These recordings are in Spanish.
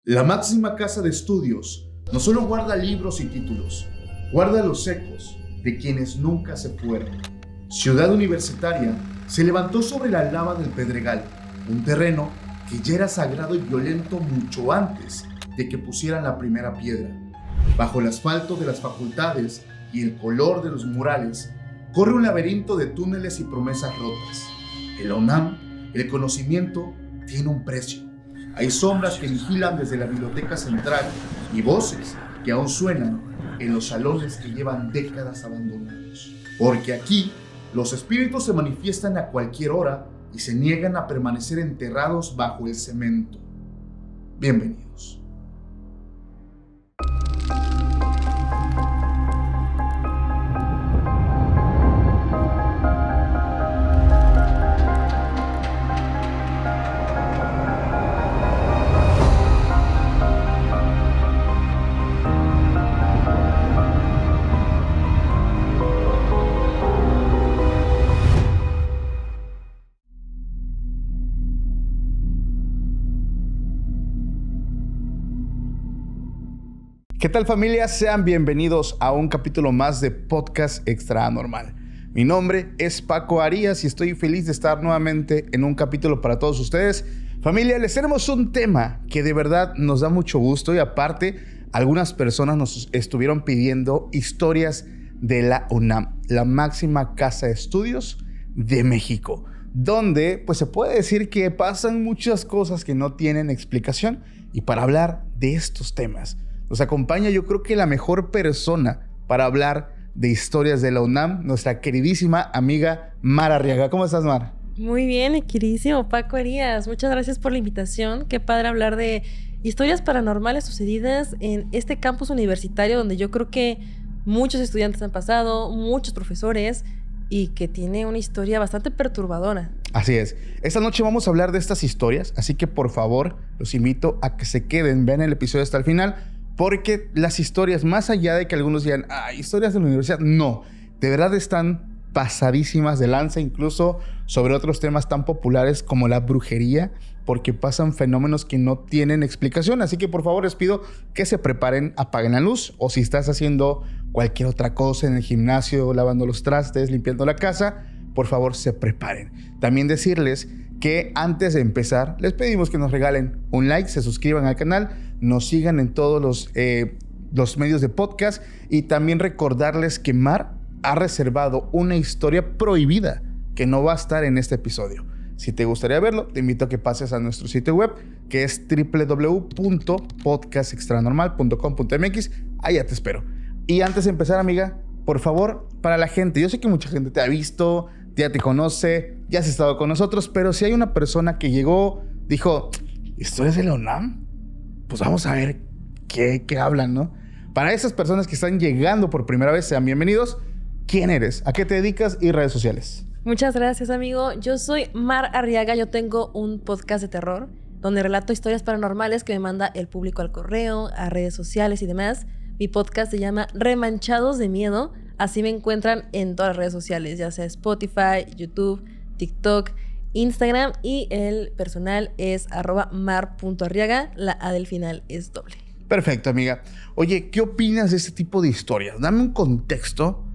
La máxima casa de estudios no solo guarda libros y títulos, guarda los ecos de quienes nunca se fueron. Ciudad Universitaria se levantó sobre la lava del Pedregal, un terreno que ya era sagrado y violento mucho antes de que pusieran la primera piedra. Bajo el asfalto de las facultades y el color de los murales, corre un laberinto de túneles y promesas rotas. En la UNAM, el conocimiento tiene un precio. Hay sombras que vigilan desde la biblioteca central y voces que aún suenan en los salones que llevan décadas abandonados. Porque aquí, los espíritus se manifiestan a cualquier hora y se niegan a permanecer enterrados bajo el cemento. Bienvenidos. ¿Qué tal, familia? Sean bienvenidos a un capítulo más de Podcast Extra Normal. Mi nombre es Paco Arias y estoy feliz de estar nuevamente en un capítulo para todos ustedes. Familia, les tenemos un tema que de verdad nos da mucho gusto y aparte algunas personas nos estuvieron pidiendo historias de la UNAM, la máxima casa de estudios de México, donde pues se puede decir que pasan muchas cosas que no tienen explicación. Y para hablar de estos temas nos acompaña, yo creo que la mejor persona para hablar de historias de la UNAM, nuestra queridísima amiga Mar Arriaga. ¿Cómo estás, Mar? Muy bien, queridísimo Paco Arias. Muchas gracias por la invitación. Qué padre hablar de historias paranormales sucedidas en este campus universitario donde yo creo que muchos estudiantes han pasado, muchos profesores, y que tiene una historia bastante perturbadora. Así es. Esta noche vamos a hablar de estas historias, así que por favor los invito a que se queden, vean el episodio hasta el final, porque las historias, más allá de que algunos digan, historias de la universidad, no, de verdad están pasadísimas de lanza, incluso sobre otros temas tan populares como la brujería, porque pasan fenómenos que no tienen explicación. Así que por favor les pido que se preparen, apaguen la luz, o si estás haciendo cualquier otra cosa en el gimnasio, lavando los trastes, limpiando la casa, por favor se preparen. También decirles que antes de empezar, les pedimos que nos regalen un like, se suscriban al canal, nos sigan en todos los medios de podcast, y también recordarles que Mar ha reservado una historia prohibida que no va a estar en este episodio. Si te gustaría verlo, te invito a que pases a nuestro sitio web, que es www.podcastextranormal.com.mx. Allá te espero. Y antes de empezar, amiga, por favor, para la gente, yo sé que mucha gente te ha visto, ya te conoce, ya has estado con nosotros, pero si hay una persona que llegó, dijo, ¿historias de la UNAM? Pues vamos a ver qué hablan, ¿no? Para esas personas que están llegando por primera vez, sean bienvenidos. ¿Quién eres? ¿A qué te dedicas? Y redes sociales. Muchas gracias, amigo. Yo soy Mar Arriaga. Yo tengo un podcast de terror donde relato historias paranormales que me manda el público al correo, a redes sociales y demás. Mi podcast se llama Remanchados de Miedo. Así me encuentran en todas las redes sociales, ya sea Spotify, YouTube, TikTok, Instagram, y el personal es @mar.arriaga. La A del final es doble. Perfecto, amiga. Oye, ¿qué opinas de este tipo de historias? Dame un contexto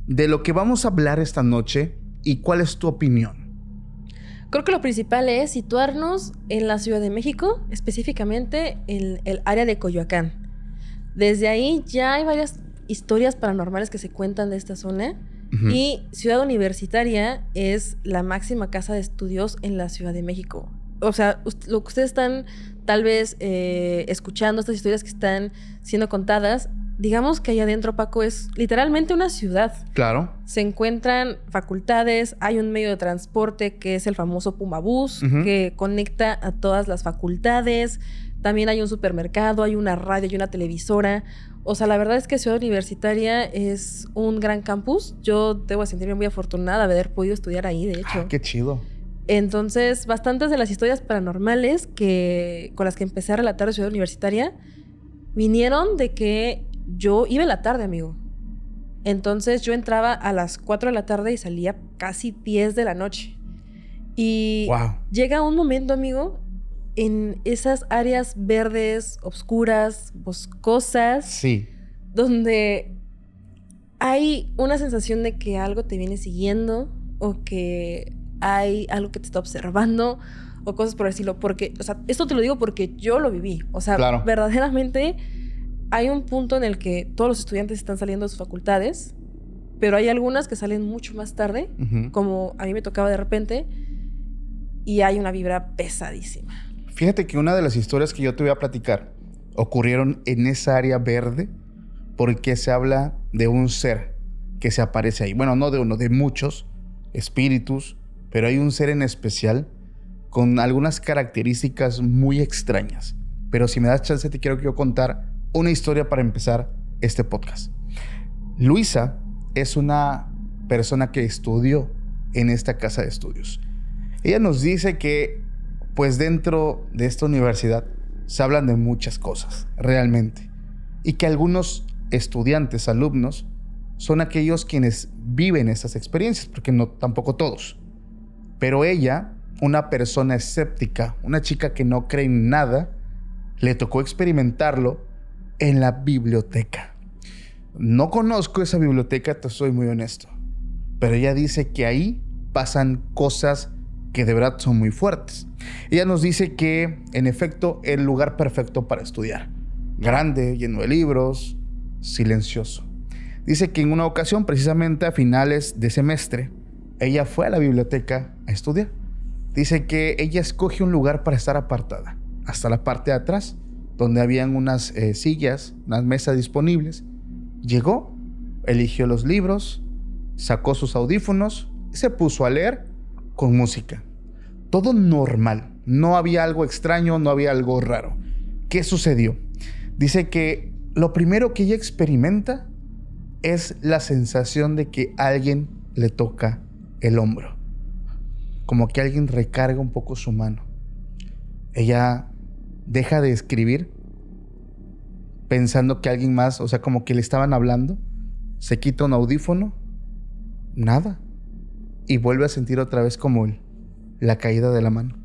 de lo que vamos a hablar esta noche y cuál es tu opinión. Creo que lo principal es situarnos en la Ciudad de México, específicamente en el área de Coyoacán. Desde ahí ya hay varias historias paranormales que se cuentan de esta zona. Uh-huh. Y Ciudad Universitaria es la máxima casa de estudios en la Ciudad de México. O sea, lo que ustedes están tal vez escuchando, estas historias que están siendo contadas, digamos que allá adentro, Paco, es literalmente una ciudad. Claro. Se encuentran facultades, hay un medio de transporte que es el famoso Pumabús, uh-huh, que conecta a todas las facultades. También hay un supermercado, hay una radio y una televisora. O sea, la verdad es que Ciudad Universitaria es un gran campus. Yo debo sentirme muy afortunada de haber podido estudiar ahí, de hecho. ¡Qué chido! Entonces, bastantes de las historias paranormales con las que empecé a relatar de Ciudad Universitaria vinieron de que yo iba en la tarde, amigo. Entonces, yo entraba a las 4 de la tarde y salía casi 10 de la noche. Y llega un momento, amigo, en esas áreas verdes, oscuras, boscosas. Sí. Donde hay una sensación de que algo te viene siguiendo o que hay algo que te está observando o cosas por decirlo. Porque, o sea, esto te lo digo porque yo lo viví. O sea, claro, verdaderamente hay un punto en el que todos los estudiantes están saliendo de sus facultades, pero hay algunas que salen mucho más tarde, como a mí me tocaba de repente, y hay una vibra pesadísima. Fíjate que una de las historias que yo te voy a platicar ocurrieron en esa área verde porque se habla de un ser que se aparece ahí. Bueno, no de uno, de muchos espíritus, pero hay un ser en especial con algunas características muy extrañas. Pero si me das chance, te quiero contar una historia para empezar este podcast. Luisa es una persona que estudió en esta casa de estudios. Ella nos dice que, pues dentro de esta universidad se hablan de muchas cosas, realmente. Y que algunos estudiantes, alumnos, son aquellos quienes viven estas experiencias, porque no tampoco todos. Pero ella, una persona escéptica, una chica que no cree en nada, le tocó experimentarlo en la biblioteca. No conozco esa biblioteca, te soy muy honesto, pero ella dice que ahí pasan cosas que de verdad son muy fuertes. Ella nos dice que, en efecto, el lugar perfecto para estudiar. Grande, lleno de libros, silencioso. Dice que en una ocasión, precisamente a finales de semestre, ella fue a la biblioteca a estudiar. Dice que ella escoge un lugar para estar apartada, hasta la parte de atrás, donde habían unas sillas, unas mesas disponibles. Llegó, eligió los libros, sacó sus audífonos y se puso a leer con música. Todo normal, no había algo extraño, no había algo raro. ¿Qué sucedió? Dice que lo primero que ella experimenta es la sensación de que alguien le toca el hombro. Como que alguien recarga un poco su mano. Ella deja de escribir pensando que alguien más, o sea, como que le estaban hablando. Se quita un audífono, nada. Y vuelve a sentir otra vez como la caída de la mano.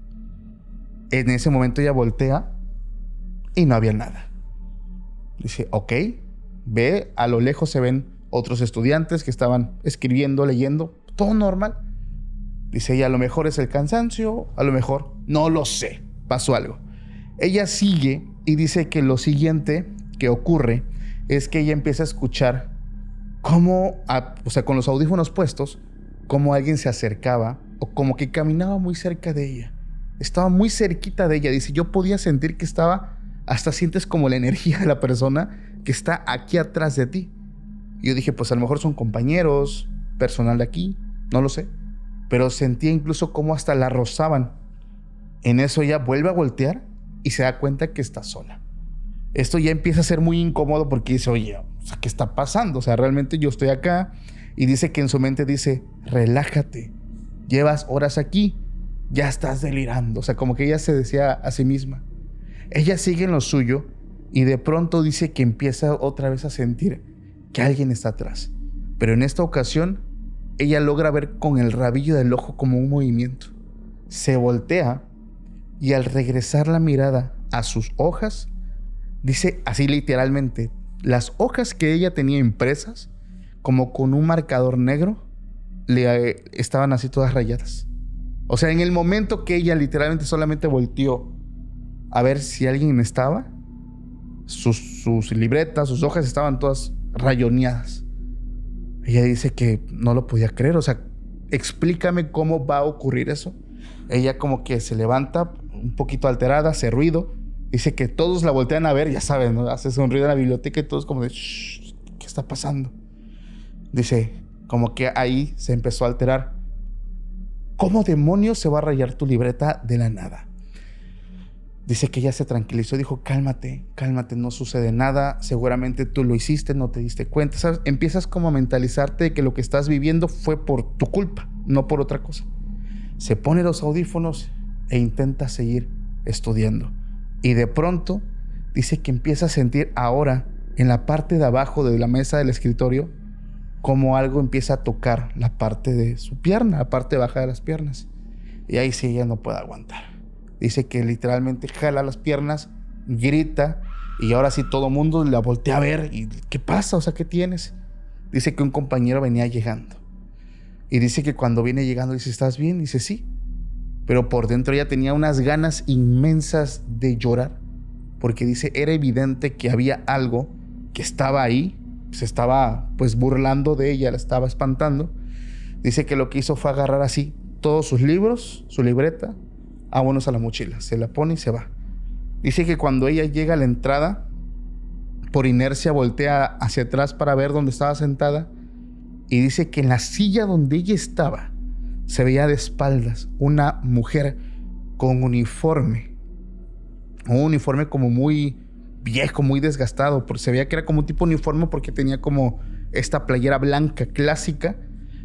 En ese momento ella voltea y no había nada. Dice, ok, ve, a lo lejos se ven otros estudiantes que estaban escribiendo, leyendo, todo normal. Dice ella, a lo mejor es el cansancio, a lo mejor, no lo sé, pasó algo. Ella sigue y dice que lo siguiente que ocurre es que ella empieza a escuchar cómo, o sea, con los audífonos puestos, cómo alguien se acercaba o como que caminaba muy cerca de ella. Estaba muy cerquita de ella. Dice, yo podía sentir que estaba, hasta sientes como la energía de la persona que está aquí atrás de ti. Y yo dije, pues a lo mejor son compañeros, personal de aquí, no lo sé. Pero sentía incluso cómo hasta la rozaban. En eso ella vuelve a voltear y se da cuenta que está sola. Esto ya empieza a ser muy incómodo porque dice, oye, o sea, ¿qué está pasando? O sea, realmente yo estoy acá. Y dice que en su mente dice, relájate, llevas horas aquí, ya estás delirando. O sea, como que ella se decía a sí misma. Ella sigue en lo suyo y de pronto dice que empieza otra vez a sentir que alguien está atrás. Pero en esta ocasión, ella logra ver con el rabillo del ojo como un movimiento. Se voltea y al regresar la mirada a sus hojas, dice así literalmente, las hojas que ella tenía impresas, como con un marcador negro, estaban así todas rayadas. O sea, en el momento que ella literalmente solamente volteó a ver si alguien estaba, sus libretas, sus hojas estaban todas rayoneadas. Ella dice que no lo podía creer. O sea, explícame cómo va a ocurrir eso. Ella como que se levanta un poquito alterada, hace ruido. Dice que todos la voltean a ver, ya saben, ¿no? Hace un ruido en la biblioteca y todos como de, shh, ¿qué está pasando? Dice, como que ahí se empezó a alterar. ¿Cómo demonios se va a rayar tu libreta de la nada? Dice que ella se tranquilizó, dijo, cálmate, cálmate, no sucede nada, seguramente tú lo hiciste, no te diste cuenta, ¿sabes? Empiezas como a mentalizarte de que lo que estás viviendo fue por tu culpa, no por otra cosa. Se pone los audífonos e intenta seguir estudiando. Y de pronto dice que empieza a sentir ahora en la parte de abajo de la mesa del escritorio como algo empieza a tocar la parte de su pierna, la parte baja de las piernas. Y ahí sí ella no puede aguantar. Dice que literalmente jala las piernas, grita, y ahora sí todo el mundo la voltea a ver. ¿Y qué pasa? O sea, ¿qué tienes? Dice que un compañero venía llegando. Y dice que cuando viene llegando, dice, ¿estás bien? Dice, sí. Pero por dentro ella tenía unas ganas inmensas de llorar. Porque dice, era evidente que había algo que estaba ahí. Se estaba pues burlando de ella, la estaba espantando. Dice que lo que hizo fue agarrar así todos sus libros, su libreta, vámonos a la mochila. Se la pone y se va. Dice que cuando ella llega a la entrada, por inercia voltea hacia atrás para ver dónde estaba sentada. Y dice que en la silla donde ella estaba, se veía de espaldas una mujer con uniforme. Un uniforme como muy viejo, muy desgastado. Porque se veía que era como un tipo de uniforme porque tenía como esta playera blanca clásica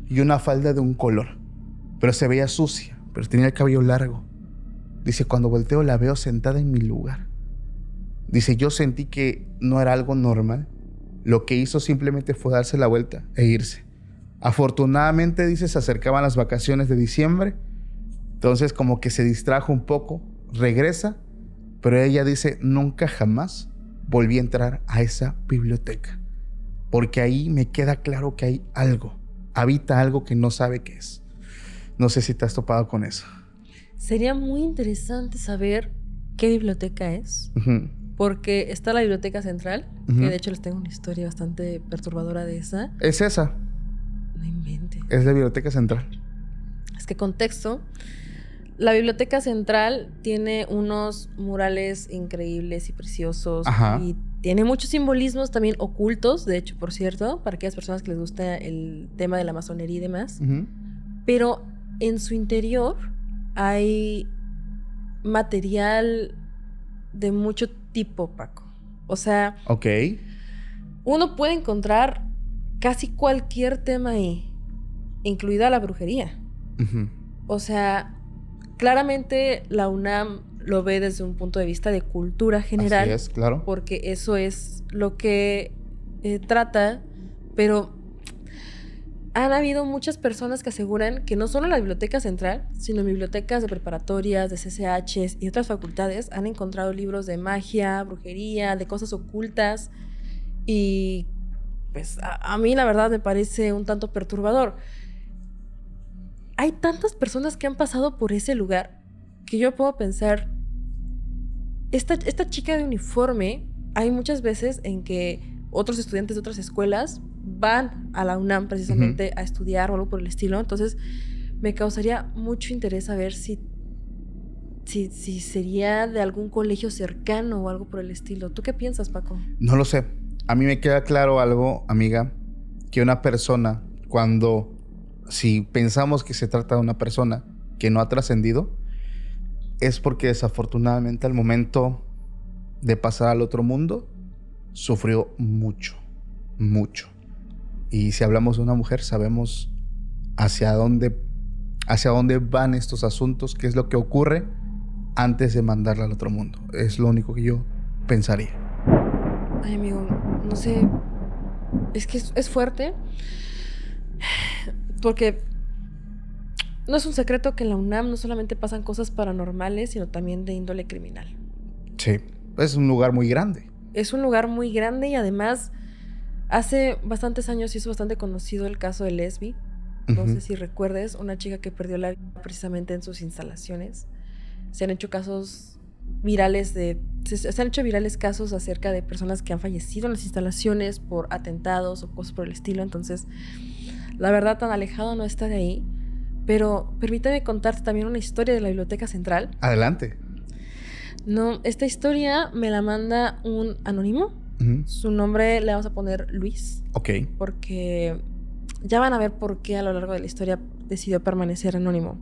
y una falda de un color. Pero se veía sucia, pero tenía el cabello largo. Dice, cuando volteo la veo sentada en mi lugar. Dice, yo sentí que no era algo normal. Lo que hizo simplemente fue darse la vuelta e irse. Afortunadamente, dice, se acercaban las vacaciones de diciembre. Entonces como que se distrajo un poco, regresa. Pero ella dice, nunca jamás volví a entrar a esa biblioteca. Porque ahí me queda claro que hay algo. Habita algo que no sabe qué es. No sé si te has topado con eso. Sería muy interesante saber qué biblioteca es. Uh-huh. Porque está la Biblioteca Central, Uh-huh. que de hecho les tengo una historia bastante perturbadora de esa. Es esa. No inventes. Es la Biblioteca Central. Es que contexto, la Biblioteca Central tiene unos murales increíbles y preciosos. Ajá. Y tiene muchos simbolismos también ocultos, de hecho, por cierto, para aquellas personas que les gusta el tema de la masonería y demás. Uh-huh. Pero en su interior hay material de mucho tipo, Paco. O sea, Ok. uno puede encontrar casi cualquier tema ahí, incluida la brujería. Uh-huh. O sea, claramente la UNAM lo ve desde un punto de vista de cultura general. Así es, claro. Porque eso es lo que trata, pero han habido muchas personas que aseguran que no solo la Biblioteca Central, sino bibliotecas de preparatorias, de CCHs y otras facultades han encontrado libros de magia, brujería, de cosas ocultas. Y pues a mí la verdad me parece un tanto perturbador. Hay tantas personas que han pasado por ese lugar que yo puedo pensar, esta chica de uniforme, hay muchas veces en que otros estudiantes de otras escuelas van a la UNAM precisamente a estudiar o algo por el estilo. Entonces me causaría mucho interés saber si sería de algún colegio cercano o algo por el estilo. ¿Tú qué piensas, Paco? No lo sé. A mí me queda claro algo, amiga, que una persona, si pensamos que se trata de una persona que no ha trascendido, es porque desafortunadamente al momento de pasar al otro mundo, sufrió mucho, mucho. Y si hablamos de una mujer, sabemos hacia dónde van estos asuntos, qué es lo que ocurre antes de mandarla al otro mundo. Es lo único que yo pensaría. Ay, amigo, no sé. Es que es fuerte. Porque no es un secreto que en la UNAM no solamente pasan cosas paranormales, sino también de índole criminal. Sí, es un lugar muy grande. Es un lugar muy grande y además hace bastantes años hizo bastante conocido el caso de Lesbi. No sé si recuerdes, una chica que perdió la vida precisamente en sus instalaciones. Se han hecho casos virales se han hecho virales casos acerca de personas que han fallecido en las instalaciones por atentados o cosas por el estilo. Entonces, la verdad, tan alejado no está de ahí. Pero permítame contarte también una historia de la Biblioteca Central. Adelante. No, esta historia me la manda un anónimo. Uh-huh. Su nombre le vamos a poner Luis. Ok. Porque ya van a ver por qué a lo largo de la historia decidió permanecer anónimo.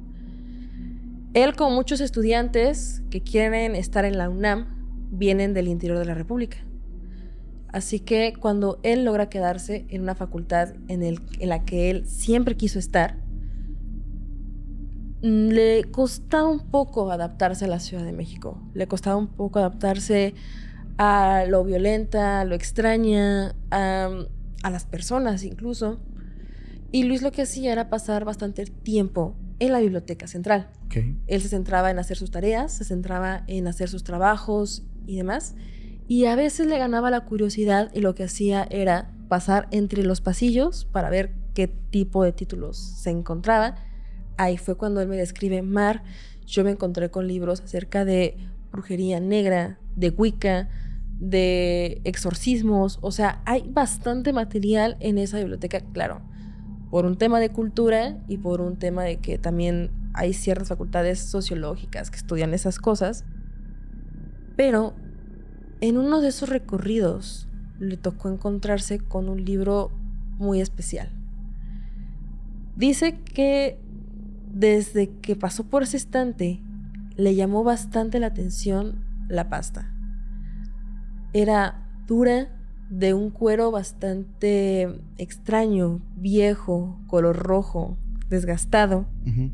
Él, como muchos estudiantes que quieren estar en la UNAM, vienen del interior de la República. Así que cuando él logra quedarse en una facultad en la que él siempre quiso estar, le costaba un poco adaptarse a la Ciudad de México. Le costaba un poco adaptarse a lo violenta, a lo extraña, a las personas incluso. Y Luis lo que hacía era pasar bastante tiempo en la biblioteca central. Ok. Él se centraba en hacer sus tareas, se centraba en hacer sus trabajos y demás. Y a veces le ganaba la curiosidad y lo que hacía era pasar entre los pasillos para ver qué tipo de títulos se encontraba. Ahí fue cuando él me describe: Mar, yo me encontré con libros acerca de brujería negra, de Wicca, de exorcismos. O sea, hay bastante material en esa biblioteca, claro, por un tema de cultura y por un tema de que también hay ciertas facultades sociológicas que estudian esas cosas. Pero en uno de esos recorridos le tocó encontrarse con un libro muy especial. Dice que desde que pasó por ese estante le llamó bastante la atención la pasta. Era dura, de un cuero bastante extraño, viejo, color rojo, desgastado. Uh-huh.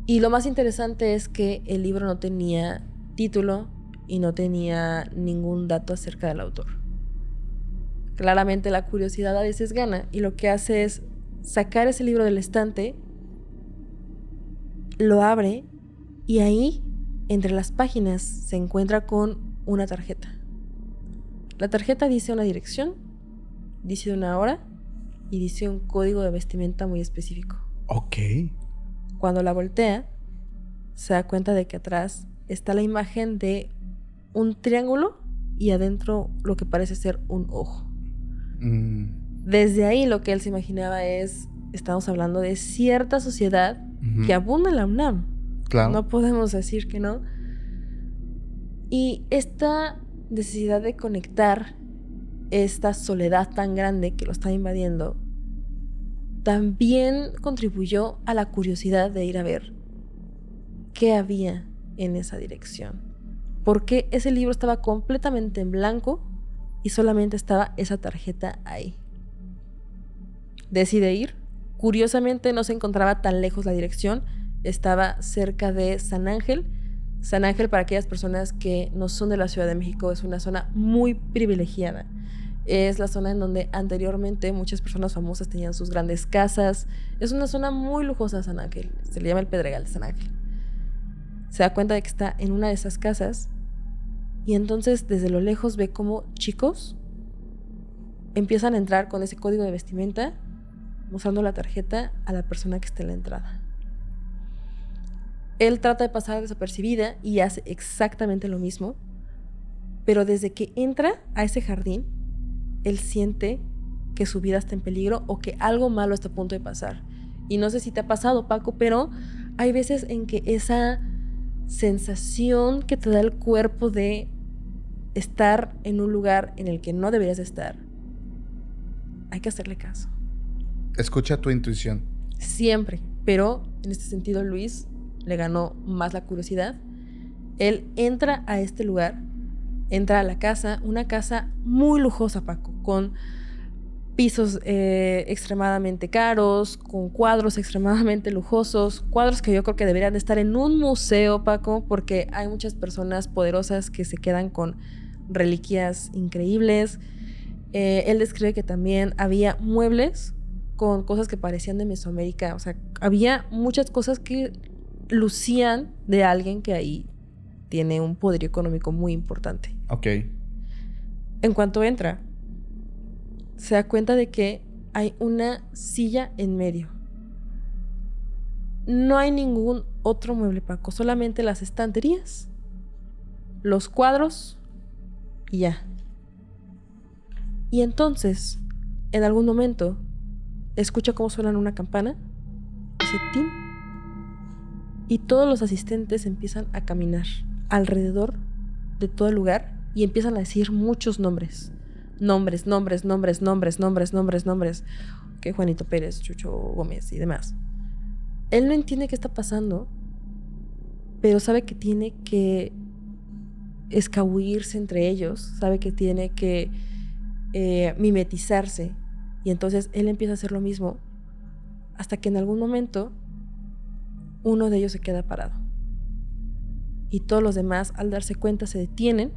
Y lo más interesante es que el libro no tenía título y no tenía ningún dato acerca del autor. Claramente la curiosidad a veces gana, y lo que hace es sacar ese libro del estante, lo abre y ahí, entre las páginas, se encuentra con una tarjeta. La tarjeta dice una dirección, dice una hora y dice un código de vestimenta muy específico. Ok. Cuando la voltea, se da cuenta de que atrás está la imagen de un triángulo y adentro lo que parece ser un ojo. Desde ahí lo que él se imaginaba es, estamos hablando de cierta sociedad Uh-huh. que abunda en la UNAM. Claro. No podemos decir que no. Y esta necesidad de conectar, esta soledad tan grande que lo está invadiendo, también contribuyó a la curiosidad de ir a ver qué había en esa dirección. Porque ese libro estaba completamente en blanco y solamente estaba esa tarjeta ahí. Decide ir. Curiosamente no se encontraba tan lejos la dirección, estaba cerca de San Ángel. San Ángel, para aquellas personas que no son de la Ciudad de México, es una zona muy privilegiada. Es la zona en donde anteriormente muchas personas famosas tenían sus grandes casas. Es una zona muy lujosa, San Ángel. Se le llama el Pedregal de San Ángel. Se da cuenta de que está en una de esas casas y entonces desde lo lejos ve como chicos empiezan a entrar con ese código de vestimenta, mostrando la tarjeta a la persona que está en la entrada. Él trata de pasar desapercibida y hace exactamente lo mismo, pero desde que entra a ese jardín, él siente que su vida está en peligro o que algo malo está a punto de pasar. Y no sé si te ha pasado, Paco, pero hay veces en que esa sensación que te da el cuerpo de estar en un lugar en el que no deberías estar, hay que hacerle caso. Escucha tu intuición. Siempre, pero en este sentido Luis le ganó más la curiosidad. Él entra a este lugar, entra a la casa, una casa muy lujosa, Paco, con pisos extremadamente caros, con cuadros extremadamente lujosos, cuadros que yo creo que deberían de estar en un museo, Paco, porque hay muchas personas poderosas que se quedan con reliquias increíbles. Él describe que también había muebles con cosas que parecían de Mesoamérica. O sea, había muchas cosas que lucían de alguien que ahí tiene un poder económico muy importante. Ok. En cuanto entra, se da cuenta de que hay una silla en medio. No hay ningún otro mueble, Paco, solamente las estanterías, los cuadros y ya. Y entonces, en algún momento, escucha cómo suena una campana, ese tin, y todos los asistentes empiezan a caminar alrededor de todo el lugar y empiezan a decir muchos nombres. Nombres. Que Juanito Pérez, Chucho Gómez y demás. Él no entiende qué está pasando, pero sabe que tiene que escabullirse entre ellos, sabe que tiene que mimetizarse, y entonces él empieza a hacer lo mismo hasta que en algún momento uno de ellos se queda parado y todos los demás, al darse cuenta, se detienen,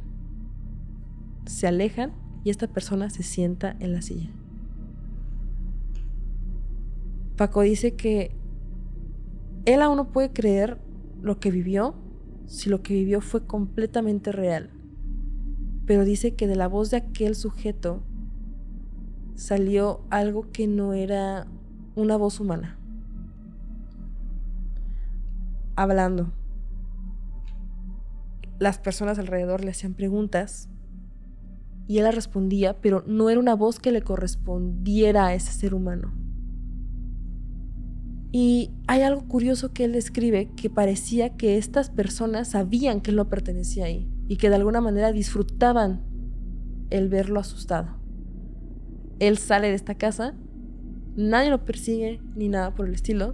se alejan y esta persona se sienta en la silla. Paco dice que él aún no puede creer lo que vivió, si lo que vivió fue completamente real. Pero dice que de la voz de aquel sujeto salió algo que no era una voz humana. Hablando. Las personas alrededor le hacían preguntas y él las respondía, pero no era una voz que le correspondiera a ese ser humano. Y hay algo curioso que él describe, que parecía que estas personas sabían que él no pertenecía ahí y que de alguna manera disfrutaban el verlo asustado. Él sale de esta casa, nadie lo persigue ni nada por el estilo.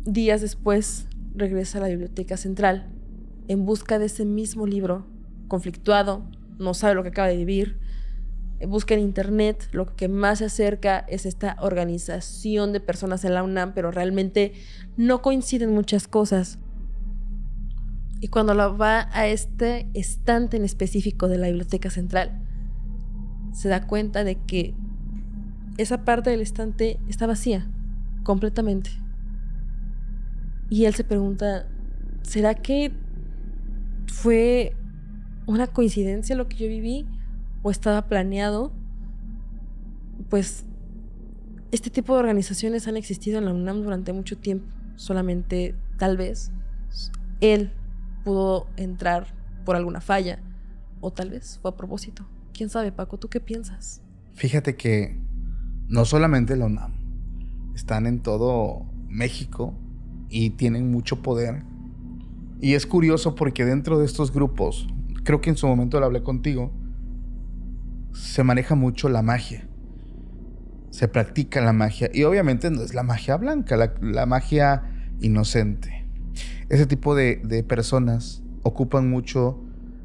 Días después regresa a la biblioteca central en busca de ese mismo libro, conflictuado, no sabe lo que acaba de vivir. Busca en internet, lo que más se acerca es esta organización de personas en la UNAM, pero realmente no coinciden muchas cosas. Y cuando va a este estante en específico de la biblioteca central, se da cuenta de que esa parte del estante está vacía, completamente. Y él se pregunta, ¿será que fue una coincidencia lo que yo viví? ¿O estaba planeado? Pues este tipo de organizaciones han existido en la UNAM durante mucho tiempo. Solamente, tal vez, él pudo entrar por alguna falla. O tal vez fue a propósito. ¿Quién sabe, Paco? ¿Tú qué piensas? Fíjate que no solamente la UNAM. Están en todo México y tienen mucho poder. Y es curioso porque dentro de estos grupos, creo que en su momento lo hablé contigo, se maneja mucho la magia. Se practica la magia. Y obviamente no es la magia blanca, la magia inocente. Ese tipo de personas ocupan mucho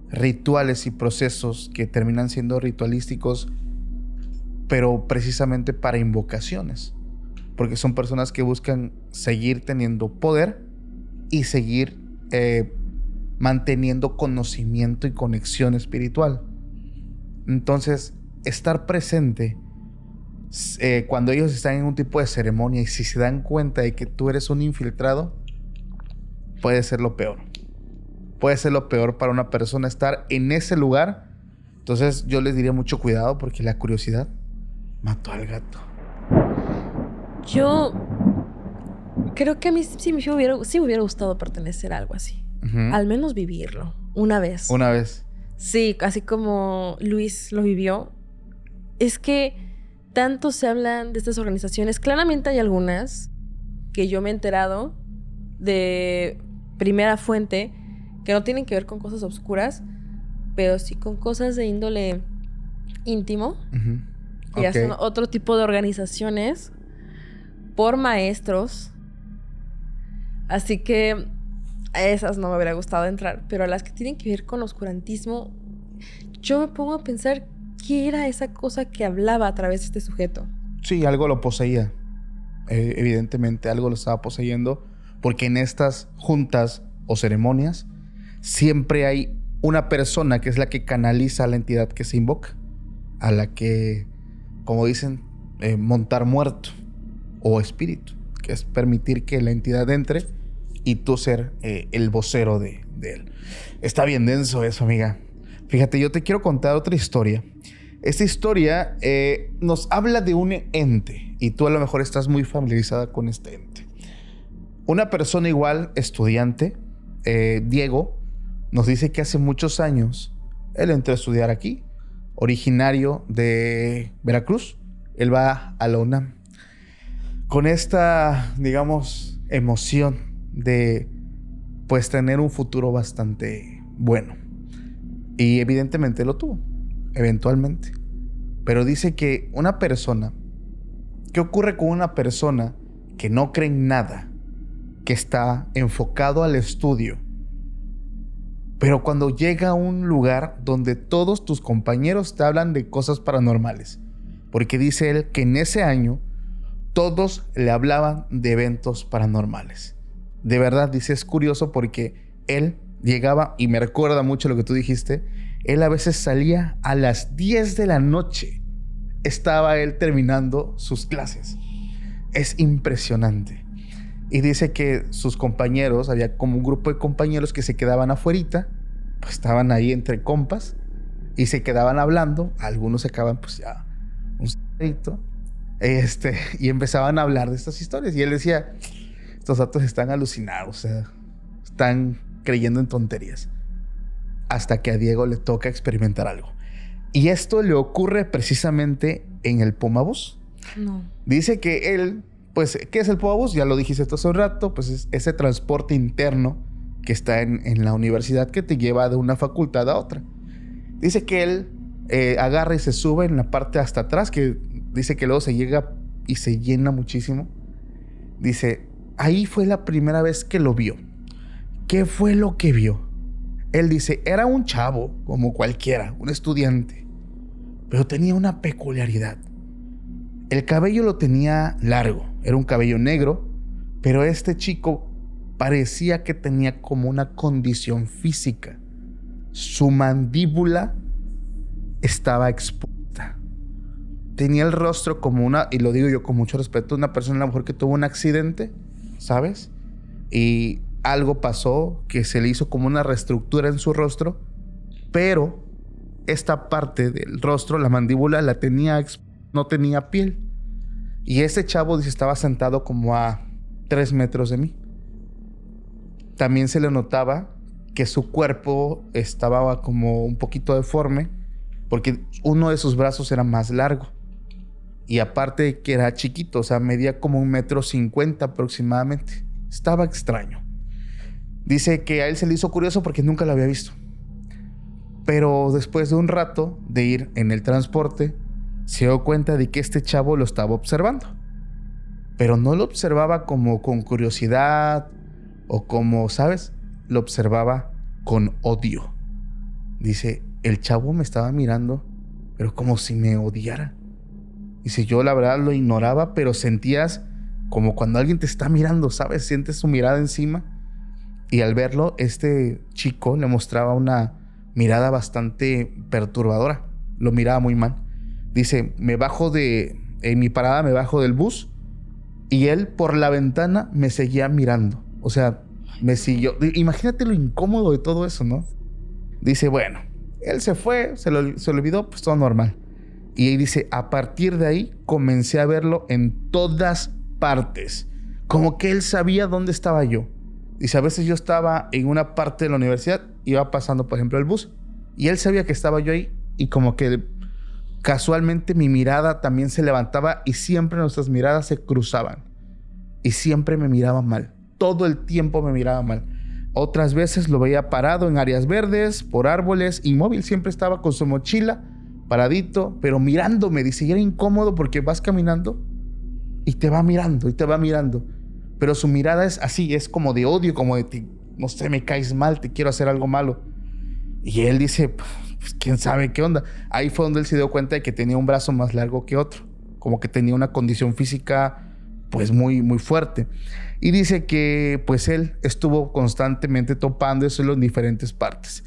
rituales y procesos que terminan siendo ritualísticos, pero precisamente para invocaciones. Porque son personas que buscan seguir teniendo poder y seguir manteniendo conocimiento y conexión espiritual. Entonces, estar presente cuando ellos están en un tipo de ceremonia y si se dan cuenta de que tú eres un infiltrado, puede ser lo peor. Puede ser lo peor para una persona estar en ese lugar. Entonces, yo les diría mucho cuidado porque la curiosidad mató al gato. Yo creo que a mí sí me hubiera gustado pertenecer a algo así. Uh-huh. Al menos vivirlo, una vez. Una vez. Sí, así como Luis lo vivió. Es que tanto se hablan de estas organizaciones. Claramente hay algunas que yo me he enterado de primera fuente que no tienen que ver con cosas oscuras, pero sí con cosas de índole íntimo. Uh-huh. Y ya son otro tipo de organizaciones por maestros. Así que a esas no me hubiera gustado entrar, pero a las que tienen que ver con oscurantismo, yo me pongo a pensar qué era esa cosa que hablaba a través de este sujeto. Sí, algo lo poseía. Evidentemente algo lo estaba poseyendo, porque en estas juntas o ceremonias siempre hay una persona que es la que canaliza a la entidad que se invoca, a la que, como dicen, montar muerto o espíritu, que es permitir que la entidad entre y tú ser el vocero de él. Está bien denso eso, amiga. Fíjate, yo te quiero contar otra historia. Esta historia nos habla de un ente y tú a lo mejor estás muy familiarizada con este ente. Una persona igual, estudiante, Diego, nos dice que hace muchos años él entró a estudiar aquí, originario de Veracruz. Él va a la UNAM con esta, digamos, emoción de pues tener un futuro bastante bueno. Y evidentemente lo tuvo, eventualmente. Pero dice que una persona, ¿qué ocurre con una persona que no cree en nada, que está enfocado al estudio, pero cuando llega a un lugar donde todos tus compañeros te hablan de cosas paranormales? Porque dice él que en ese año todos le hablaban de eventos paranormales. De verdad, dice, es curioso porque él llegaba, y me recuerda mucho lo que tú dijiste, él a veces salía a las 10 de la noche. Estaba él terminando sus clases. Es impresionante. Y dice que sus compañeros, había como un grupo de compañeros que se quedaban afuerita, pues estaban ahí entre compas y se quedaban hablando. Algunos sacaban pues ya un cigarrito, y empezaban a hablar de estas historias. Y él decía, estos datos están alucinados, o sea, están creyendo en tonterías. Hasta que a Diego le toca experimentar algo. Y esto le ocurre precisamente en el Pomabús. No. Dice que él, pues, ¿qué es el Pomabús? Ya lo dijiste esto hace un rato, pues es ese transporte interno que está en la universidad que te lleva de una facultad a otra. Dice que él agarra y se sube en la parte hasta atrás, que dice que luego se llega y se llena muchísimo. Dice, ahí fue la primera vez que lo vio. ¿Qué fue lo que vio? Él dice, era un chavo, como cualquiera, un estudiante, pero tenía una peculiaridad. El cabello lo tenía largo, era un cabello negro, pero este chico parecía que tenía como una condición física. Su mandíbula estaba expuesta. Tenía el rostro como una, y lo digo yo con mucho respeto, una persona a lo mejor que tuvo un accidente, ¿sabes? Y algo pasó que se le hizo como una reestructura en su rostro, pero esta parte del rostro, la mandíbula, la tenía no tenía piel. Y ese chavo dice, estaba sentado como a 3 metros de mí. También se le notaba que su cuerpo estaba como un poquito deforme, porque uno de sus brazos era más largo. Y aparte que era chiquito, o sea, medía como 1,50 m aproximadamente. Estaba extraño. Dice que a él se le hizo curioso porque nunca lo había visto. Pero después de un rato de ir en el transporte, se dio cuenta de que este chavo lo estaba observando. Pero no lo observaba como con curiosidad o como, ¿sabes? Lo observaba con odio. Dice, el chavo me estaba mirando, pero como si me odiara. Dice, yo la verdad lo ignoraba, pero sentías como cuando alguien te está mirando, ¿sabes? Sientes su mirada encima. Y al verlo, este chico le mostraba una mirada bastante perturbadora. Lo miraba muy mal. Dice, en mi parada me bajo del bus y él por la ventana me seguía mirando. O sea, me siguió. Imagínate lo incómodo de todo eso, ¿no? Dice, bueno, él se fue, se le olvidó, pues todo normal. Y ahí dice, a partir de ahí comencé a verlo en todas partes. Como que él sabía dónde estaba yo. Dice, a veces yo estaba en una parte de la universidad, iba pasando, por ejemplo, el bus, y él sabía que estaba yo ahí, y como que casualmente mi mirada también se levantaba, y siempre nuestras miradas se cruzaban. Y siempre me miraba mal. Todo el tiempo me miraba mal. Otras veces lo veía parado en áreas verdes, por árboles, inmóvil. Siempre estaba con su mochila, paradito, pero mirándome. Dice, y era incómodo porque vas caminando y te va mirando, y te va mirando. Pero su mirada es así, es como de odio, como de, no sé, me caes mal, te quiero hacer algo malo. Y él dice, pues quién sabe qué onda. Ahí fue donde él se dio cuenta de que tenía un brazo más largo que otro. Como que tenía una condición física, pues muy, muy fuerte. Y dice que, pues él estuvo constantemente topando eso en diferentes partes.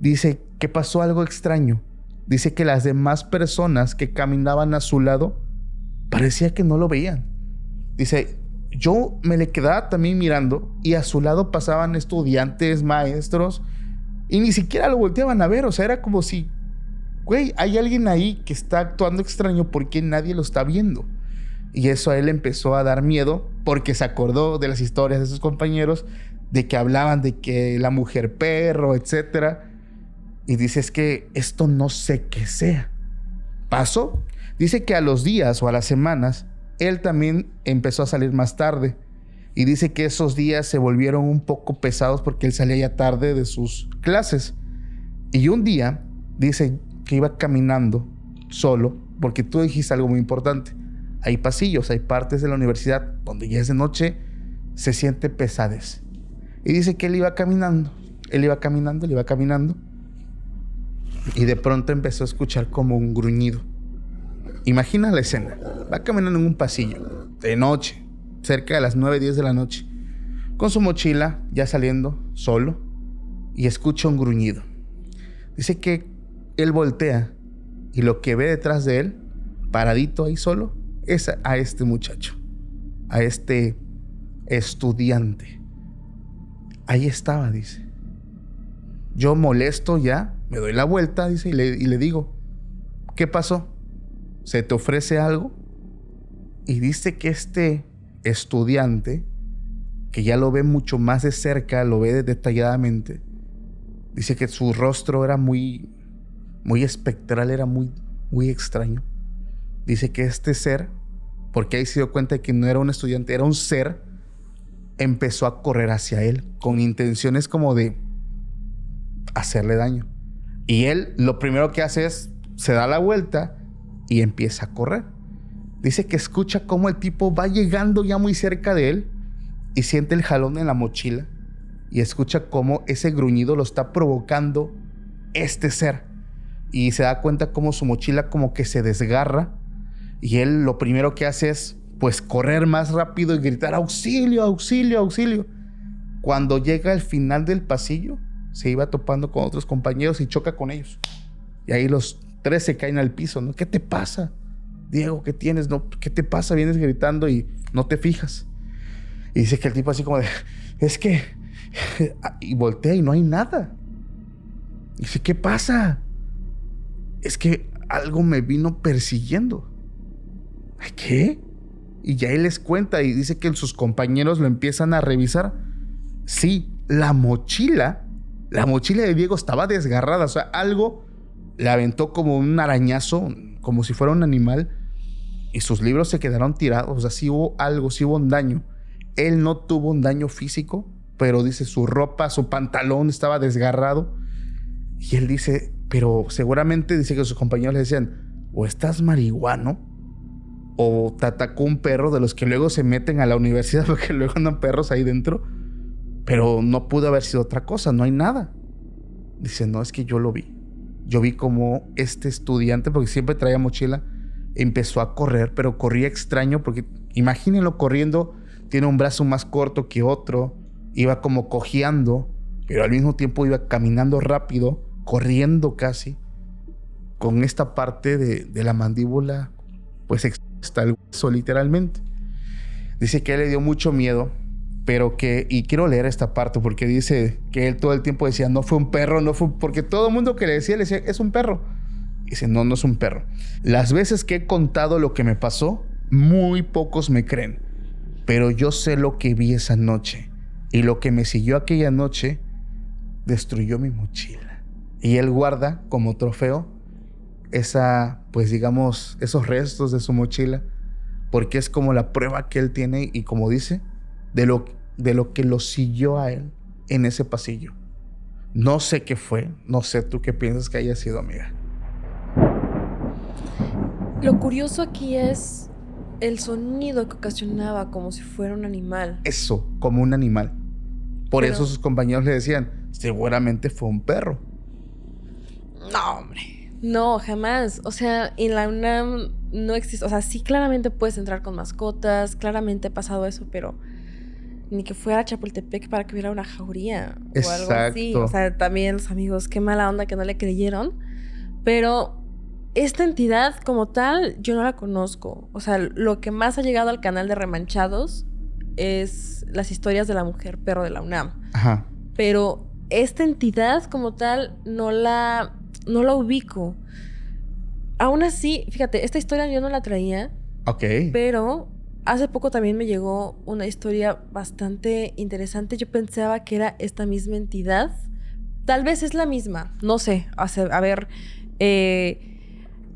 Dice que pasó algo extraño. Dice que las demás personas que caminaban a su lado parecía que no lo veían. Dice, yo me le quedaba también mirando y a su lado pasaban estudiantes, maestros y ni siquiera lo volteaban a ver. O sea, era como si, güey, hay alguien ahí que está actuando extraño porque nadie lo está viendo. Y eso a él empezó a dar miedo porque se acordó de las historias de sus compañeros de que hablaban de que la mujer perro, etcétera. Y dice, es que esto no sé qué sea. Pasó. Dice que a los días o a las semanas él también empezó a salir más tarde. Y dice que esos días se volvieron un poco pesados porque él salía ya tarde de sus clases. Y un día dice que iba caminando solo, porque tú dijiste algo muy importante. Hay pasillos, hay partes de la universidad donde ya es de noche, se siente pesadez. Y dice que él iba caminando. Y de pronto empezó a escuchar como un gruñido. Imagina la escena. Va caminando en un pasillo, de noche, cerca de las 9, 10 de la noche, con su mochila, ya saliendo, solo, y escucha un gruñido. Dice que él voltea y lo que ve detrás de él, paradito ahí solo, es a este muchacho, a este estudiante. Ahí estaba, dice. Yo molesto ya, me doy la vuelta, dice, y le digo, ¿qué pasó? ¿Se te ofrece algo? Y dice que este estudiante, que ya lo ve mucho más de cerca, lo ve detalladamente, dice que su rostro era muy espectral, era muy extraño. Dice que este ser, porque ahí se dio cuenta de que no era un estudiante, era un ser, empezó a correr hacia él con intenciones como de hacerle daño. Y él lo primero que hace es, se da la vuelta y empieza a correr. Dice que escucha cómo el tipo va llegando ya muy cerca de él y siente el jalón en la mochila y escucha cómo ese gruñido lo está provocando este ser. Y se da cuenta cómo su mochila como que se desgarra y él lo primero que hace es pues correr más rápido y gritar auxilio, auxilio, auxilio. Cuando llega al final del pasillo, se iba topando con otros compañeros y choca con ellos. Y ahí los 3 se caen al piso, ¿no? ¿Qué te pasa, Diego? ¿Qué tienes? ¿No? ¿Qué te pasa? Vienes gritando y no te fijas. Y dice que el tipo así como de, es que... Y voltea y no hay nada. Y dice, ¿qué pasa? Es que algo me vino persiguiendo. ¿Qué? Y ya él les cuenta y dice que sus compañeros lo empiezan a revisar. Sí, la mochila de Diego estaba desgarrada. O sea, algo le aventó como un arañazo, como si fuera un animal. Y sus libros se quedaron tirados. O sea, sí hubo algo, sí hubo un daño. Él no tuvo un daño físico, pero dice su ropa, su pantalón estaba desgarrado. Y él dice, pero seguramente dice que sus compañeros le decían, o estás marihuano, o te atacó un perro de los que luego se meten a la universidad porque luego andan perros ahí dentro. Pero no pudo haber sido otra cosa, no hay nada. Dice, no, es que yo lo vi. Yo vi como este estudiante, porque siempre traía mochila, empezó a correr, pero corría extraño porque imagínenlo corriendo, tiene un brazo más corto que otro, iba como cojeando, pero al mismo tiempo iba caminando rápido, corriendo casi, con esta parte de la mandíbula pues expuesta al hueso literalmente. Dice que a él le dio mucho miedo, pero que, y quiero leer esta parte porque dice que él todo el tiempo decía, no fue un perro, no fue, porque todo el mundo que le decía, es un perro. Dice, no, no es un perro. Las veces que he contado lo que me pasó, muy pocos me creen, pero yo sé lo que vi esa noche, y lo que me siguió aquella noche destruyó mi mochila. Y él guarda como trofeo esa, pues digamos, esos restos de su mochila, porque es como la prueba que él tiene y como dice, de lo que lo siguió a él en ese pasillo. No sé qué fue, no sé tú qué piensas que haya sido, amiga. Lo curioso aquí es el sonido que ocasionaba como si fuera un animal. Eso, como un animal. Por Pero... eso sus compañeros le decían, seguramente fue un perro. No, hombre. No, jamás. O sea, en la UNAM no existe. O sea, sí, claramente puedes entrar con mascotas. Claramente ha pasado eso, pero ni que fuera a Chapultepec para que hubiera una jauría o algo así. O sea, también los amigos, qué mala onda que no le creyeron. Pero esta entidad como tal, yo no la conozco. O sea, lo que más ha llegado al canal de Remanchados es las historias de la mujer perro de la UNAM. Ajá. Pero esta entidad como tal no la ubico. Aún así, fíjate, esta historia yo no la traía. Ok. Pero hace poco también me llegó una historia bastante interesante. Yo pensaba que era esta misma entidad. Tal vez es la misma. No sé. A ver,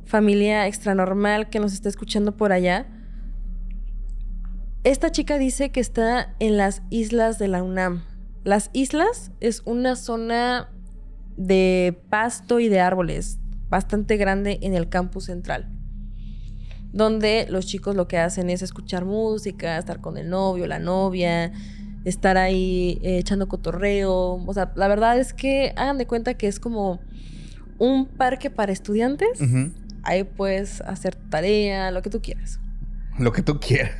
familia extranormal que nos está escuchando por allá. Esta chica dice que está en las islas de la UNAM. Las islas es una zona de pasto y de árboles bastante grande en el campus central, donde los chicos lo que hacen es escuchar música, estar con el novio, la novia, estar ahí echando cotorreo. O sea, la verdad es que hagan de cuenta que es como un parque para estudiantes. Uh-huh. Ahí puedes hacer tarea, lo que tú quieras. Lo que tú quieras.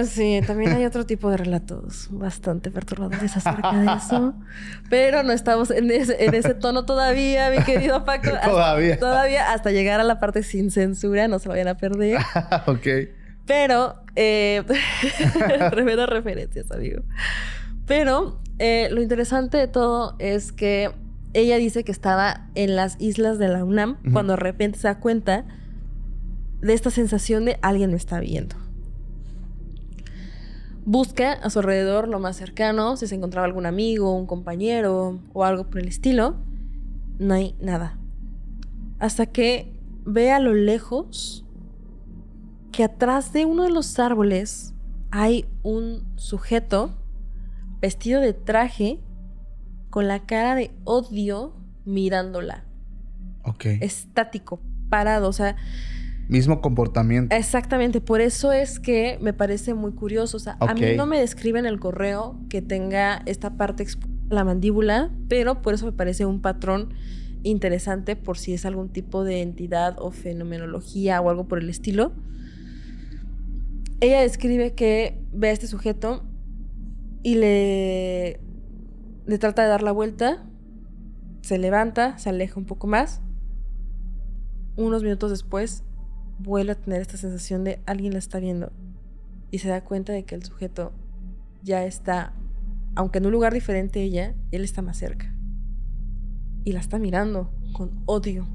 Sí, también hay otro tipo de relatos bastante perturbadores acerca de eso. Pero no estamos en ese tono todavía, mi querido Paco. Todavía hasta llegar a la parte sin censura, no se lo vayan a perder. Ok. Pero, tremendas referencias, amigo. Pero lo interesante de todo es que ella dice que estaba en las islas de la UNAM cuando de repente se da cuenta de esta sensación de alguien me está viendo. Busca a su alrededor lo más cercano, si se encontraba algún amigo, un compañero o algo por el estilo. No hay nada. Hasta que ve a lo lejos que atrás de uno de los árboles hay un sujeto vestido de traje con la cara de odio mirándola. Ok. Estático, parado, o sea... Mismo comportamiento. Exactamente, por eso es que me parece muy curioso. O sea, a mí no me describe en el correo que tenga esta parte expuesta a la mandíbula, pero por eso me parece un patrón interesante por si es algún tipo de entidad o fenomenología o algo por el estilo. Ella describe que ve a este sujeto y le trata de dar la vuelta, se levanta, se aleja un poco más. Unos minutos después vuelve a tener esta sensación de alguien la está viendo y se da cuenta de que el sujeto ya está, aunque en un lugar diferente él está más cerca y la está mirando con odio.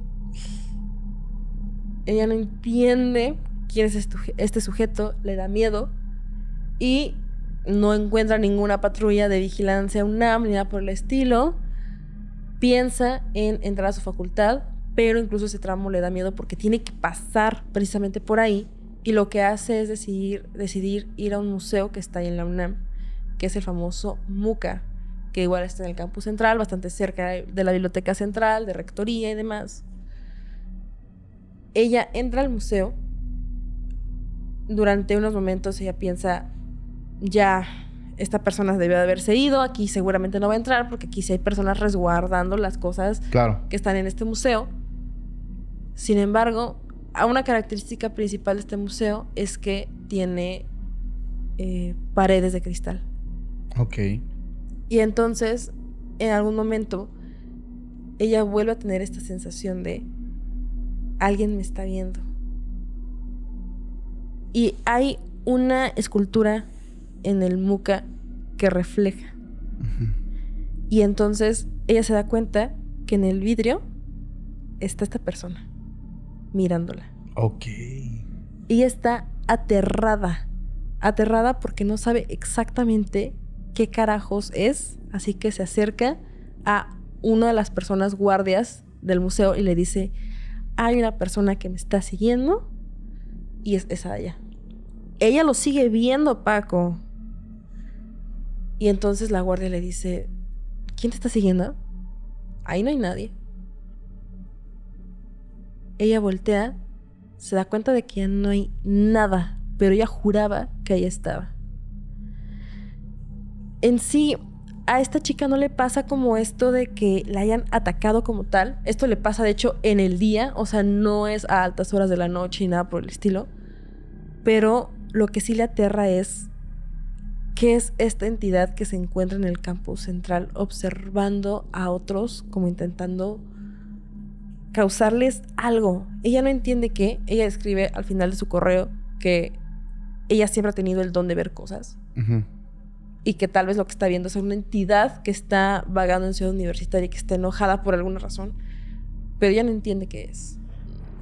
Ella no entiende quién es este sujeto, le da miedo y no encuentra ninguna patrulla de vigilancia UNAM ni nada por el estilo. Piensa en entrar a su facultad, pero incluso ese tramo le da miedo porque tiene que pasar precisamente por ahí, y lo que hace es decidir ir a un museo que está ahí en la UNAM, que es el famoso MUCA, que igual está en el campus central, bastante cerca de la biblioteca central, de rectoría y demás. Ella entra al museo. Durante unos momentos ella piensa, ya, esta persona debió de haberse ido, aquí seguramente no va a entrar porque aquí sí hay personas resguardando las cosas que están en este museo. Sin embargo, una característica principal de este museo es que tiene paredes de cristal. Ok. Y entonces, en algún momento, ella vuelve a tener esta sensación de alguien me está viendo. Y hay una escultura en el MUCA que refleja. Y entonces ella se da cuenta que en el vidrio está esta persona mirándola. Ok. Y está aterrada porque no sabe exactamente qué carajos es, así que se acerca a una de las personas guardias del museo y le dice, hay una persona que me está siguiendo y es esa de allá. Ella lo sigue viendo, Paco. Y entonces la guardia le dice, ¿quién te está siguiendo? Ahí no hay nadie. Ella voltea, se da cuenta de que ya no hay nada, pero ella juraba que ahí estaba. En sí, a esta chica no le pasa como esto de que la hayan atacado como tal. Esto le pasa, de hecho, en el día, o sea, no es a altas horas de la noche y nada por el estilo. Pero lo que sí le aterra es qué es esta entidad que se encuentra en el campus central observando a otros, como intentando causarles algo. Ella no entiende qué. Ella escribe al final de su correo que ella siempre ha tenido el don de ver cosas. Y que tal vez lo que está viendo es una entidad que está vagando en Ciudad Universitaria y que está enojada por alguna razón. Pero ella no entiende qué es.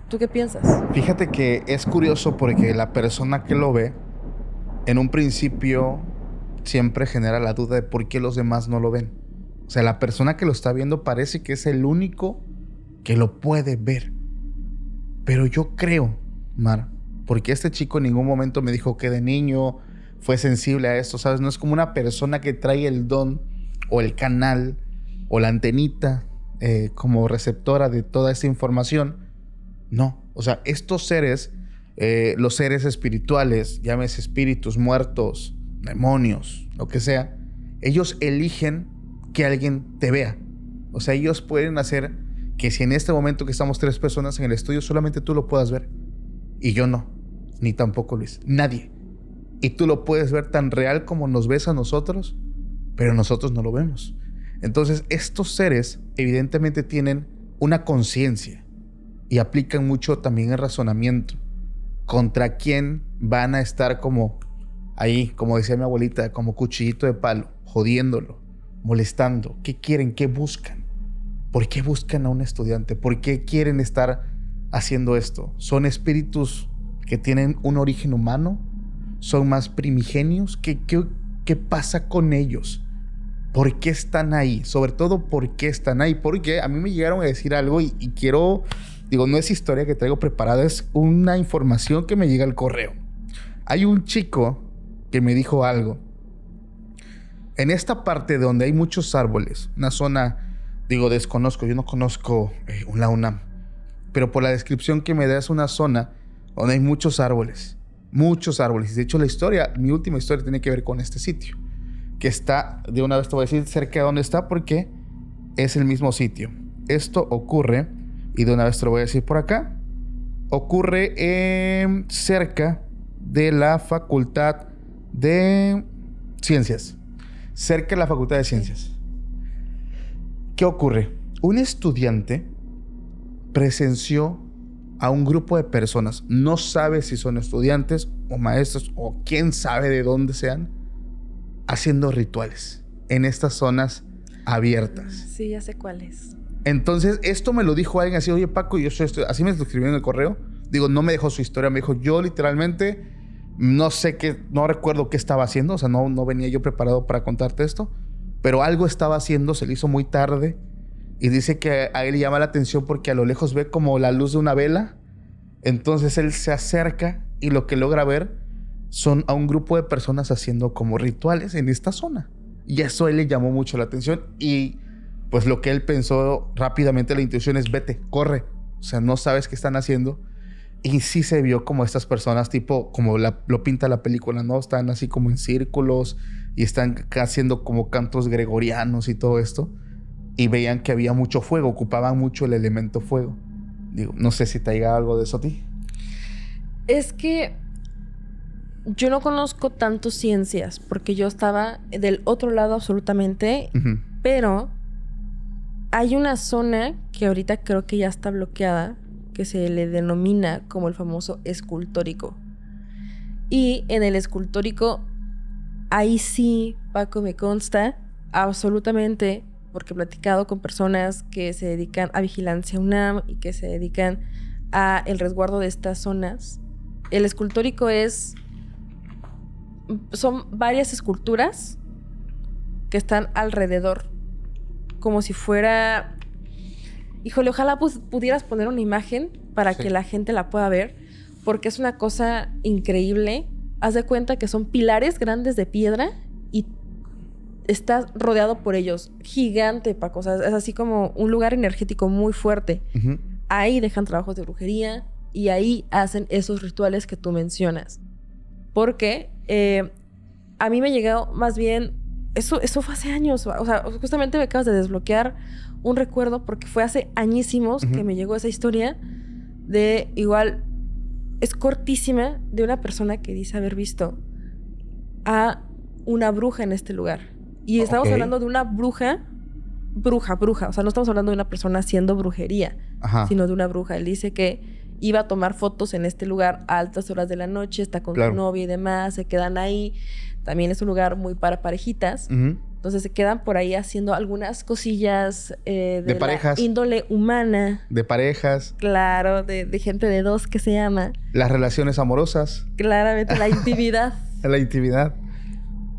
¿Tú qué piensas? Fíjate que es curioso porque la persona que lo ve, en un principio, siempre genera la duda de por qué los demás no lo ven. O sea, la persona que lo está viendo parece que es el único que lo puede ver. Pero yo creo, Mar, porque este chico en ningún momento me dijo que de niño fue sensible a esto, ¿sabes? No es como una persona que trae el don o el canal o la antenita como receptora de toda esta información. No, o sea, estos seres, los seres espirituales, llámese espíritus muertos, demonios, lo que sea, ellos eligen que alguien te vea. O sea, ellos pueden hacer que si en este momento que estamos 3 personas en el estudio, solamente tú lo puedas ver. Y yo no, ni tampoco Luis, nadie. Y tú lo puedes ver tan real como nos ves a nosotros, pero nosotros no lo vemos. Entonces, estos seres evidentemente tienen una conciencia y aplican mucho también el razonamiento. ¿contra quién van a estar como ahí, como decía mi abuelita, como cuchillito de palo, jodiéndolo, molestando? ¿Qué quieren? ¿Qué buscan? ¿Por qué buscan a un estudiante? ¿Por qué quieren estar haciendo esto? ¿Son espíritus que tienen un origen humano? ¿Son más primigenios? ¿Qué pasa con ellos? ¿Por qué están ahí? Sobre todo, ¿por qué están ahí? Porque a mí me llegaron a decir algo y quiero... Digo, no es historia que traigo preparada, es una información que me llega al correo. Hay un chico que me dijo algo. En esta parte donde hay muchos árboles, una zona, digo, desconozco, yo no conozco la UNAM, pero por la descripción que me da es una zona donde hay muchos árboles. Muchos árboles. De hecho, la historia, mi última historia tiene que ver con este sitio. Que está, de una vez te voy a decir cerca de dónde está porque es el mismo sitio. Esto ocurre, y de una vez te lo voy a decir por acá, ocurre cerca de la Facultad de Ciencias. Cerca de la Facultad de Ciencias. ¿Qué ocurre? Un estudiante presenció a un grupo de personas, no sabe si son estudiantes o maestros o quién sabe de dónde sean, haciendo rituales en estas zonas abiertas. Sí, ya sé cuál es. Entonces, esto me lo dijo alguien así, oye Paco, yo soy así me lo escribió en el correo. Digo, no me dejó su historia, me dijo, yo literalmente no sé qué, no recuerdo qué estaba haciendo, o sea, no venía yo preparado para contarte esto, pero algo estaba haciendo, se le hizo muy tarde y dice que a él le llama la atención porque a lo lejos ve como la luz de una vela. Entonces él se acerca y lo que logra ver son a un grupo de personas haciendo como rituales en esta zona. Y eso a él le llamó mucho la atención y pues lo que él pensó rápidamente, la intuición es vete, corre. O sea, no sabes qué están haciendo. Y sí se vio como estas personas, tipo, como lo pinta la película, ¿no? Están así como en círculos y están haciendo como cantos gregorianos y todo esto. Y veían que había mucho fuego, ocupaban mucho el elemento fuego. Digo, no sé si te ha llegado algo de eso a ti. Es que yo no conozco tanto ciencias, porque yo estaba del otro lado absolutamente, pero hay una zona que ahorita creo que ya está bloqueada, que se le denomina como el famoso escultórico. Y en el escultórico, ahí sí, Paco, me consta absolutamente, porque he platicado con personas que se dedican a vigilancia UNAM y que se dedican a el resguardo de estas zonas. El escultórico son varias esculturas que están alrededor, como si fuera... Híjole, ojalá pudieras poner una imagen para que la gente la pueda ver, porque es una cosa increíble. Haz de cuenta que son pilares grandes de piedra y estás rodeado por ellos. Gigante, Paco. O sea, es así como un lugar energético muy fuerte. Ahí dejan trabajos de brujería y ahí hacen esos rituales que tú mencionas. Porque a mí me llegó más bien... Eso fue hace años. O sea, justamente me acabas de desbloquear un recuerdo porque fue hace añísimos que me llegó esa historia de igual... Es cortísima, de una persona que dice haber visto a una bruja en este lugar. Y estamos hablando de una bruja. O sea, no estamos hablando de una persona haciendo brujería, sino de una bruja. Él dice que iba a tomar fotos en este lugar a altas horas de la noche, está con su novia y demás, se quedan ahí. También es un lugar muy para parejitas. Entonces se quedan por ahí haciendo algunas cosillas de parejas, índole humana. De parejas. Claro, de gente de dos que se llama. Las relaciones amorosas. Claramente, la intimidad. La intimidad.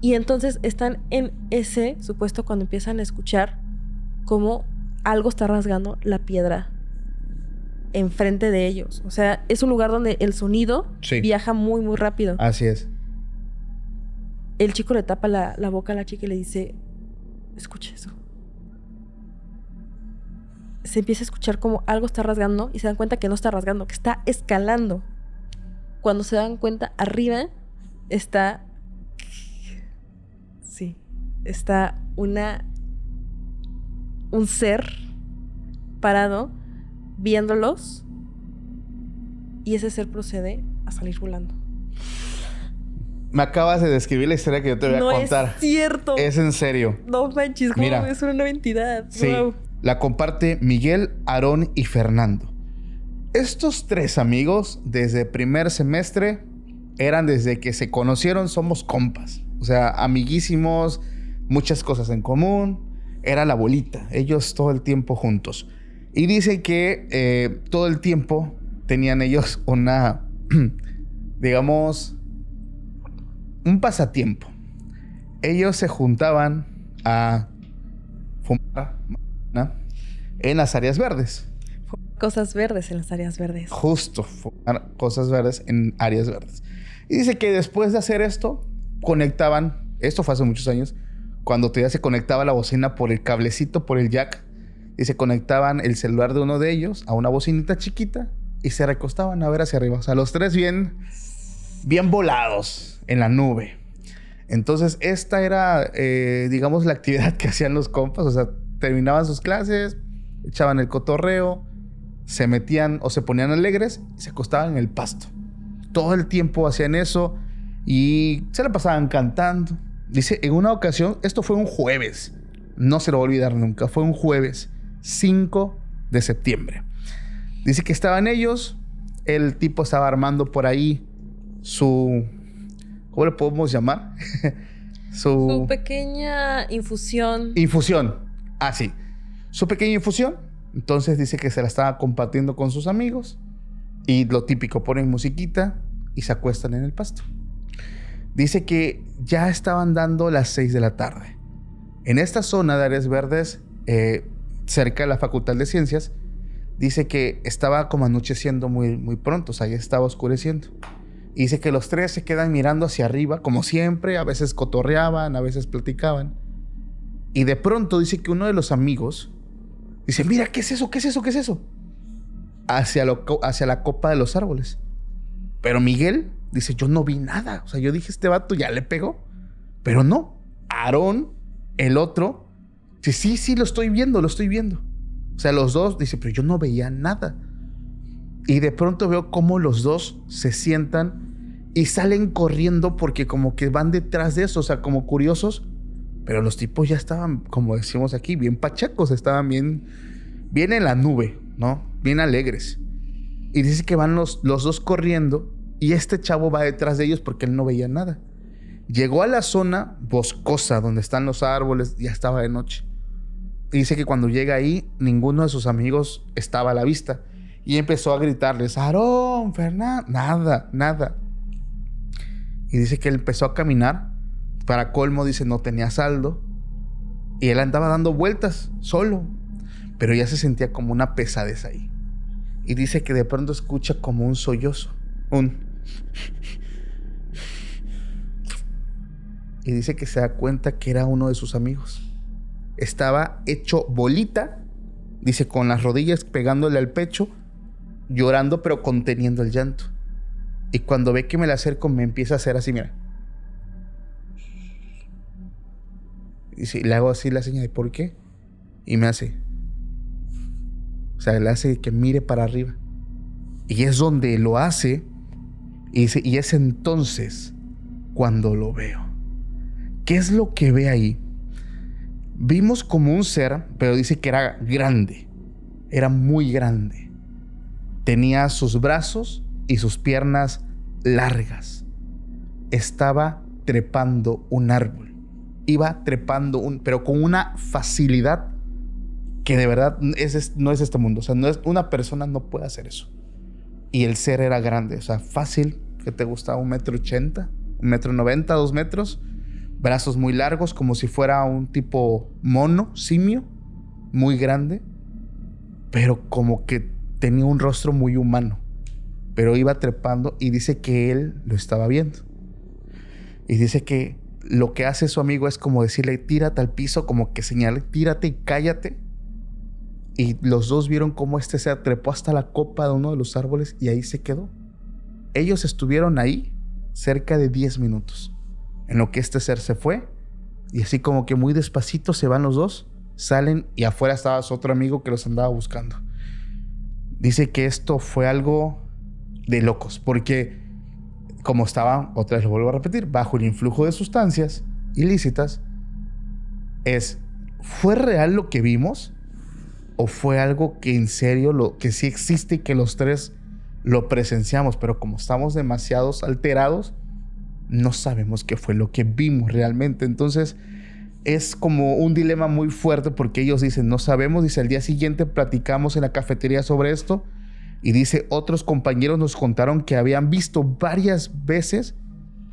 Y entonces están en ese supuesto cuando empiezan a escuchar cómo algo está rasgando la piedra enfrente de ellos. O sea, es un lugar donde el sonido viaja muy, muy rápido. Así es. El chico le tapa la boca a la chica y le dice, escucha eso. Se empieza a escuchar como algo está rasgando y se dan cuenta que no está rasgando, que está escalando. Cuando se dan cuenta, arriba está... Sí, está un ser parado viéndolos y ese ser procede a salir volando. Me acabas de describir la historia que yo te voy a contar. No es cierto. Es en serio. No manches, ¿cómo? Mira, es una nueva entidad. Sí, wow. La comparte Miguel, Aarón y Fernando. Estos 3 amigos, desde primer semestre, eran desde que se conocieron, somos compas. O sea, amiguísimos, muchas cosas en común. Era la bolita, ellos todo el tiempo juntos. Y dice que todo el tiempo tenían ellos una, digamos, un pasatiempo. Ellos se juntaban a fumar en las áreas verdes. Cosas verdes en las áreas verdes. Justo, fumar cosas verdes en áreas verdes. Y dice que después de hacer esto, conectaban, esto fue hace muchos años, cuando todavía se conectaba la bocina por el cablecito, por el jack, y se conectaban el celular de uno de ellos a una bocinita chiquita y se recostaban a ver hacia arriba. O sea, los 3 bien volados en la nube. Entonces, esta era, digamos, la actividad que hacían los compas. O sea, terminaban sus clases, echaban el cotorreo, se metían o se ponían alegres y se acostaban en el pasto. Todo el tiempo hacían eso y se la pasaban cantando. Dice, en una ocasión, esto fue un jueves, no se lo voy a olvidar nunca, fue un jueves 5 de septiembre. Dice que estaban ellos, el tipo estaba armando por ahí su... ¿Cómo le podemos llamar? Su pequeña infusión. Infusión, sí. Su pequeña infusión. Entonces dice que se la estaba compartiendo con sus amigos. Y lo típico, ponen musiquita y se acuestan en el pasto. Dice que ya estaban dando las 6 de la tarde. En esta zona de áreas verdes, cerca de la Facultad de Ciencias, dice que estaba como anocheciendo muy, muy pronto. O sea, ya estaba oscureciendo. Y dice que los 3 se quedan mirando hacia arriba, como siempre. A veces cotorreaban, a veces platicaban. Y de pronto dice que uno de los amigos dice, mira, ¿qué es eso? ¿Qué es eso? ¿Qué es eso? Hacia la copa de los árboles. Pero Miguel dice, yo no vi nada. O sea, yo dije, este vato ya le pegó. Pero no. Aarón, el otro, dice, sí, lo estoy viendo. O sea, los dos, dice, pero yo no veía nada. Y de pronto veo cómo los dos se sientan y salen corriendo porque como que van detrás de eso. O sea, como curiosos. Pero los tipos ya estaban, como decimos aquí, bien pachacos. Estaban bien en la nube, ¿no? Bien alegres. Y dice que van los 2 corriendo y este chavo va detrás de ellos porque él no veía nada. Llegó a la zona boscosa donde están los árboles, ya estaba de noche. Y dice que cuando llega ahí, ninguno de sus amigos estaba a la vista. Y empezó a gritarles, Aarón, Fernando, nada. Y dice que él empezó a caminar. Para colmo, dice, no tenía saldo. Y él andaba dando vueltas solo. Pero ya se sentía como una pesadez ahí. Y dice que de pronto escucha como un sollozo. Y dice que se da cuenta que era uno de sus amigos. Estaba hecho bolita. Dice, con las rodillas pegándole al pecho, llorando pero conteniendo el llanto. Y cuando ve que me le acerco, me empieza a hacer así, mira. Y le hago así la señal de ¿por qué? Y me hace. O sea, le hace que mire para arriba. Y es donde lo hace. Y dice, y es entonces cuando lo veo. ¿Qué es lo que ve ahí? Vimos como un ser, pero dice que era grande. Era muy grande. Tenía sus brazos y sus piernas largas. Estaba trepando un árbol. Iba trepando pero con una facilidad que de verdad no es este mundo. O sea, una persona no puede hacer eso. Y el ser era grande. O sea, fácil, que te gustaba 1,80 m, 1,90 m, 2 metros. Brazos muy largos, como si fuera un tipo mono, simio, muy grande. Pero como que tenía un rostro muy humano. Pero iba trepando y dice que él lo estaba viendo. Y dice que lo que hace su amigo es como decirle, tírate al piso, como que señale, tírate y cállate. Y los dos vieron cómo este se trepó hasta la copa de uno de los árboles y ahí se quedó. Ellos estuvieron ahí cerca de 10 minutos. En lo que este ser se fue. Y así como que muy despacito se van los dos. Salen y afuera estaba su otro amigo que los andaba buscando. Dice que esto fue algo de locos. Porque como estaban, otra vez lo vuelvo a repetir, bajo el influjo de sustancias ilícitas, ¿fue real lo que vimos? o fue algo que en serio, que sí existe y que los tres lo presenciamos, pero como estamos demasiados alterados, no sabemos qué fue lo que vimos realmente. Entonces es como un dilema muy fuerte porque ellos dicen, no sabemos, dice, al día siguiente platicamos en la cafetería sobre esto y dice, otros compañeros nos contaron que habían visto varias veces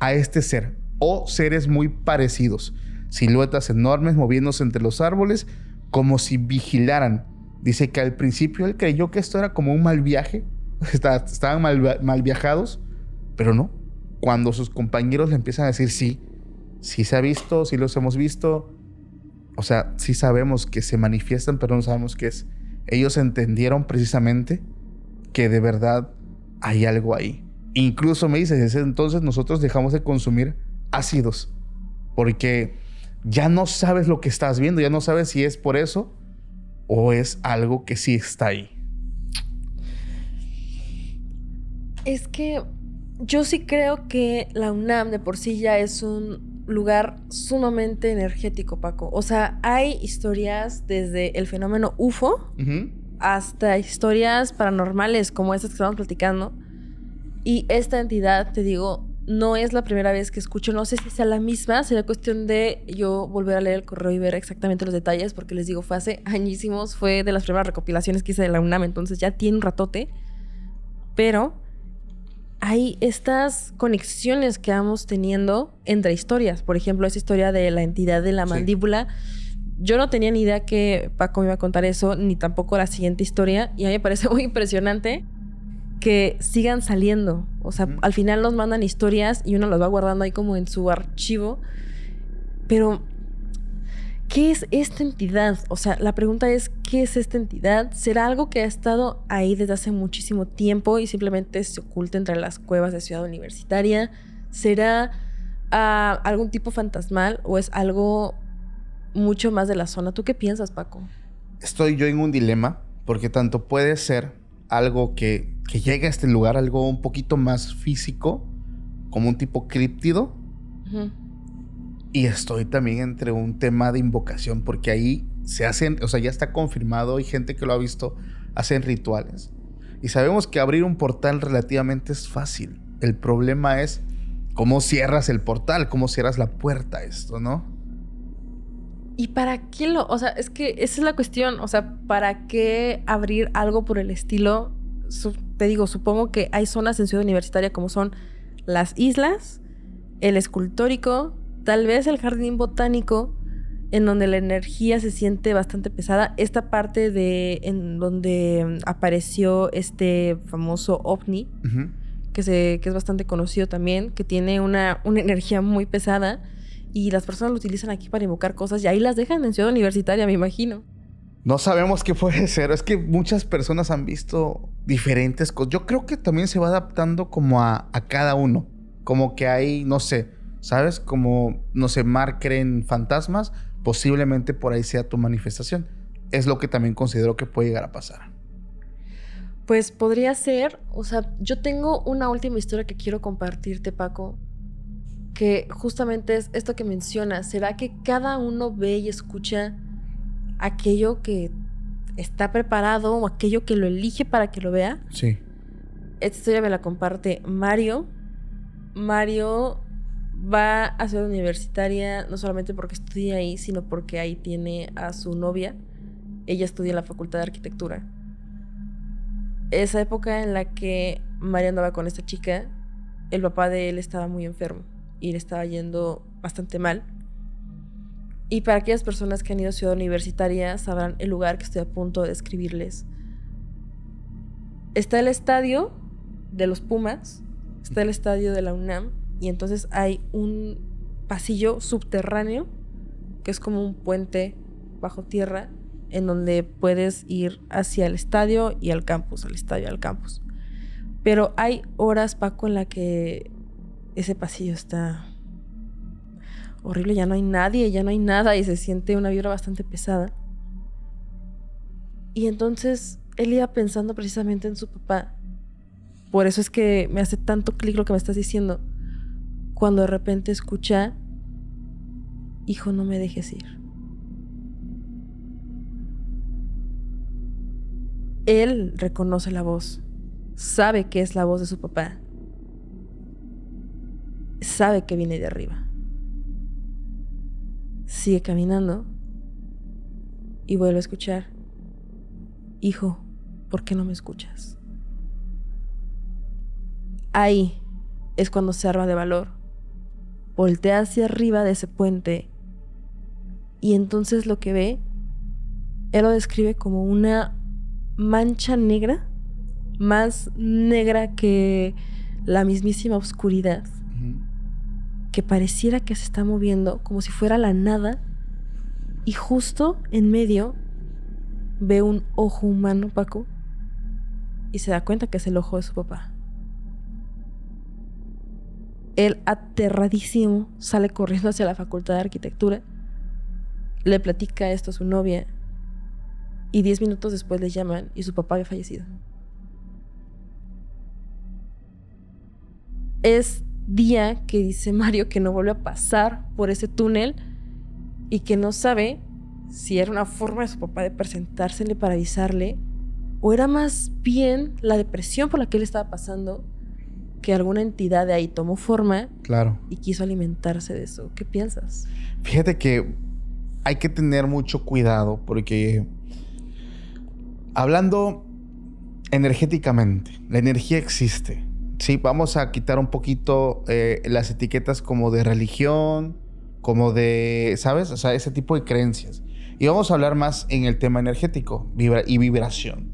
a este ser o seres muy parecidos, siluetas enormes moviéndose entre los árboles como si vigilaran. Dice que al principio él creyó que esto era como un mal viaje, estaban mal viajados, pero no. Cuando sus compañeros le empiezan a decir, sí se ha visto, sí los hemos visto, o sea, sí sabemos que se manifiestan, pero no sabemos qué es. Ellos entendieron precisamente que de verdad hay algo ahí. Incluso me dice, desde entonces nosotros dejamos de consumir ácidos, porque ya no sabes lo que estás viendo, ya no sabes si es por eso o es algo que sí está ahí. Es que yo sí creo que la UNAM de por sí ya es un lugar sumamente energético, Paco. O sea, hay historias desde el fenómeno UFO hasta historias paranormales como estas que estamos platicando. Y esta entidad, te digo, no es la primera vez que escucho. No sé si sea la misma. Sería cuestión de yo volver a leer el correo y ver exactamente los detalles, porque les digo, fue hace añísimos. Fue de las primeras recopilaciones que hice de la UNAM, entonces ya tiene un ratote. Pero hay estas conexiones que vamos teniendo entre historias. Por ejemplo, esa historia de la entidad de la mandíbula. Yo no tenía ni idea que Paco me iba a contar eso, ni tampoco la siguiente historia. Y a mí me parece muy impresionante que sigan saliendo. O sea, al final nos mandan historias y uno las va guardando ahí como en su archivo. Pero ¿qué es esta entidad? O sea, la pregunta es, ¿qué es esta entidad? ¿Será algo que ha estado ahí desde hace muchísimo tiempo y simplemente se oculta entre las cuevas de Ciudad Universitaria? ¿Será algún tipo fantasmal o es algo mucho más de la zona? ¿Tú qué piensas, Paco? Estoy yo en un dilema, porque tanto puede ser algo que llegue a este lugar, algo un poquito más físico, como un tipo críptido. Y estoy también entre un tema de invocación, porque ahí se hacen, o sea, ya está confirmado, hay gente que lo ha visto, hacen rituales. Y sabemos que abrir un portal relativamente es fácil. El problema es cómo cierras el portal, cómo cierras la puerta a esto, ¿no? ¿Y para qué o sea, es que esa es la cuestión, o sea, ¿para qué abrir algo por el estilo? Te digo, supongo que hay zonas en Ciudad Universitaria como son las islas, el escultórico, tal vez el jardín botánico, en donde la energía se siente bastante pesada. Esta parte en donde apareció este famoso ovni, que es bastante conocido también, que tiene una energía muy pesada y las personas lo utilizan aquí para invocar cosas y ahí las dejan en Ciudad Universitaria, me imagino. No sabemos qué puede ser. Es que muchas personas han visto diferentes cosas. Yo creo que también se va adaptando como a cada uno. Como que hay, no sé, ¿sabes? Como, no sé, Mar creen fantasmas. Posiblemente por ahí sea tu manifestación. Es lo que también considero que puede llegar a pasar. Pues podría ser. O sea, yo tengo una última historia que quiero compartirte, Paco, que justamente es esto que mencionas. ¿Será que cada uno ve y escucha aquello que está preparado o aquello que lo elige para que lo vea? Sí. Esta historia me la comparte Mario. Mario va a Ciudad Universitaria no solamente porque estudia ahí, sino porque ahí tiene a su novia. Ella estudia en la Facultad de Arquitectura. Esa época en la que Mario andaba con esta chica, el papá de él estaba muy enfermo y le estaba yendo bastante mal. Y para aquellas personas que han ido a Ciudad Universitaria sabrán el lugar que estoy a punto de describirles. Está el estadio de los Pumas, está el estadio de la UNAM, y entonces hay un pasillo subterráneo que es como un puente bajo tierra en donde puedes ir hacia el estadio y al campus, al estadio y al campus. Pero hay horas, Paco, en la que ese pasillo está horrible, ya no hay nadie, ya no hay nada y se siente una vibra bastante pesada. Y entonces él iba pensando precisamente en su papá. Por eso es que me hace tanto clic lo que me estás diciendo. Cuando de repente escucha: hijo, no me dejes ir. él reconoce la voz. Sabe que es la voz de su papá. Sabe que viene de arriba. Sigue caminando y vuelve a escuchar: hijo, ¿por qué no me escuchas? Ahí es cuando se arma de valor. Voltea hacia arriba de ese puente y entonces lo que ve, él lo describe como una mancha negra, más negra que la mismísima oscuridad, que pareciera que se está moviendo como si fuera la nada, y justo en medio ve un ojo humano, Paco, y se da cuenta que es el ojo de su papá. Él, aterradísimo, sale corriendo hacia la Facultad de Arquitectura, le platica esto a su novia y 10 minutos después le llaman y su papá había fallecido. Es día que dice Mario que no vuelve a pasar por ese túnel y que no sabe si era una forma de su papá de presentársele para avisarle o era más bien la depresión por la que él estaba pasando, que alguna entidad de ahí tomó forma. Claro. Y quiso alimentarse de eso. ¿Qué piensas? Fíjate que hay que tener mucho cuidado porque, hablando energéticamente, la energía existe. Sí, vamos a quitar un poquito las etiquetas como de religión, como de, ¿sabes? O sea, ese tipo de creencias. Y vamos a hablar más en el tema energético y vibración.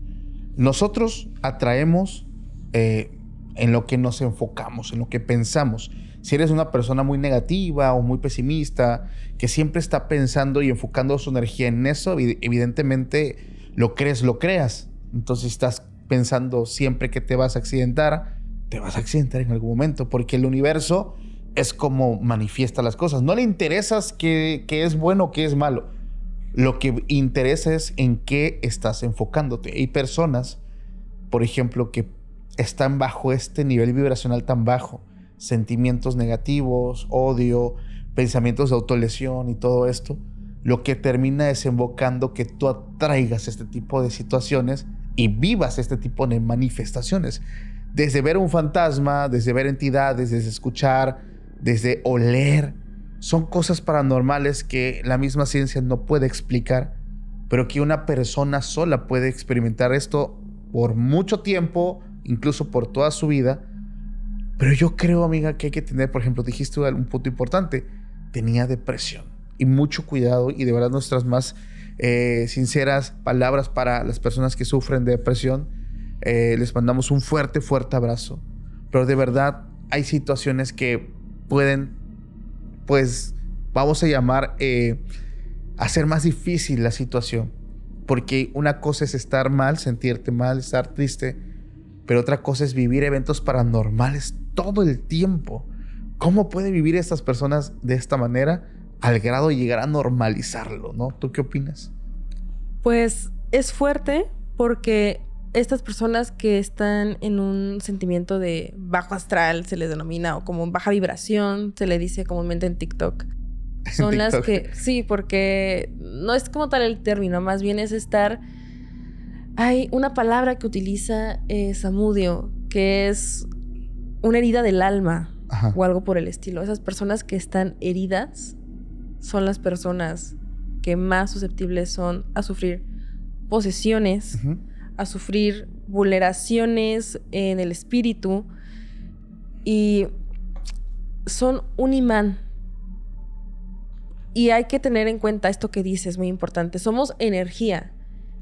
Nosotros atraemos en lo que nos enfocamos, en lo que pensamos. Si eres una persona muy negativa o muy pesimista, que siempre está pensando y enfocando su energía en eso, evidentemente lo creas. Entonces, si estás pensando siempre que te vas a accidentar en algún momento, porque el universo es como manifiesta las cosas. No le interesas qué es bueno o qué es malo. Lo que interesa es en qué estás enfocándote. Hay personas, por ejemplo, que están bajo este nivel vibracional tan bajo, sentimientos negativos, odio, pensamientos de autolesión y todo esto, lo que termina desembocando que tú atraigas este tipo de situaciones y vivas este tipo de manifestaciones. Desde ver un fantasma, desde ver entidades, desde escuchar, desde oler, son cosas paranormales que la misma ciencia no puede explicar, pero que una persona sola puede experimentar esto por mucho tiempo, incluso por toda su vida. Pero yo creo, amiga, que hay que tener, por ejemplo, dijiste un punto importante, tenía depresión. Y mucho cuidado, y de verdad nuestras más sinceras palabras para las personas que sufren de depresión. Les mandamos un fuerte, fuerte abrazo. Pero de verdad hay situaciones que pueden, pues, vamos a llamar, hacer más difícil la situación. Porque una cosa es estar mal, sentirte mal, estar triste, pero otra cosa es vivir eventos paranormales todo el tiempo. ¿Cómo pueden vivir estas personas de esta manera al grado de llegar a normalizarlo, ¿no? ¿Tú qué opinas? Pues es fuerte porque estas personas que están en un sentimiento de bajo astral, se les denomina, o como baja vibración, se le dice comúnmente en TikTok. Son las que, sí, porque no es como tal el término, más bien es estar... Hay una palabra que utiliza Samudio, que es una herida del alma. Ajá. O algo por el estilo. Esas personas que están heridas son las personas que más susceptibles son a sufrir posesiones, uh-huh, a sufrir vulneraciones en el espíritu, y son un imán. Y hay que tener en cuenta esto que dices, muy importante. Somos energía.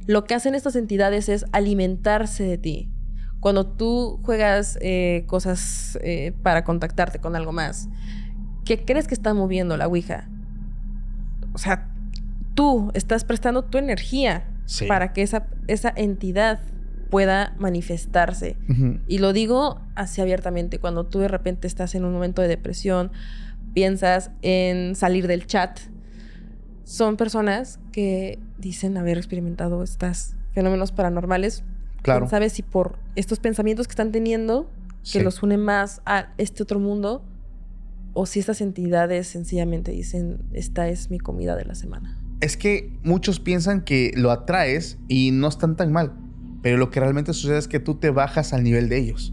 Lo que hacen estas entidades es alimentarse de ti. Cuando tú juegas cosas para contactarte con algo más, ¿qué crees que está moviendo la ouija? O sea, tú estás prestando tu energía, sí, para que esa entidad pueda manifestarse. Uh-huh. Y lo digo así abiertamente. Cuando tú de repente estás en un momento de depresión, piensas en salir del chat, son personas que dicen haber experimentado estos fenómenos paranormales. Claro. ¿Quién sabe si por estos pensamientos que están teniendo, que sí, los une más a este otro mundo, o si estas entidades sencillamente dicen, esta es mi comida de la semana? Es que muchos piensan que lo atraes y no están tan mal. pero lo que realmente sucede es que tú te bajas al nivel de ellos.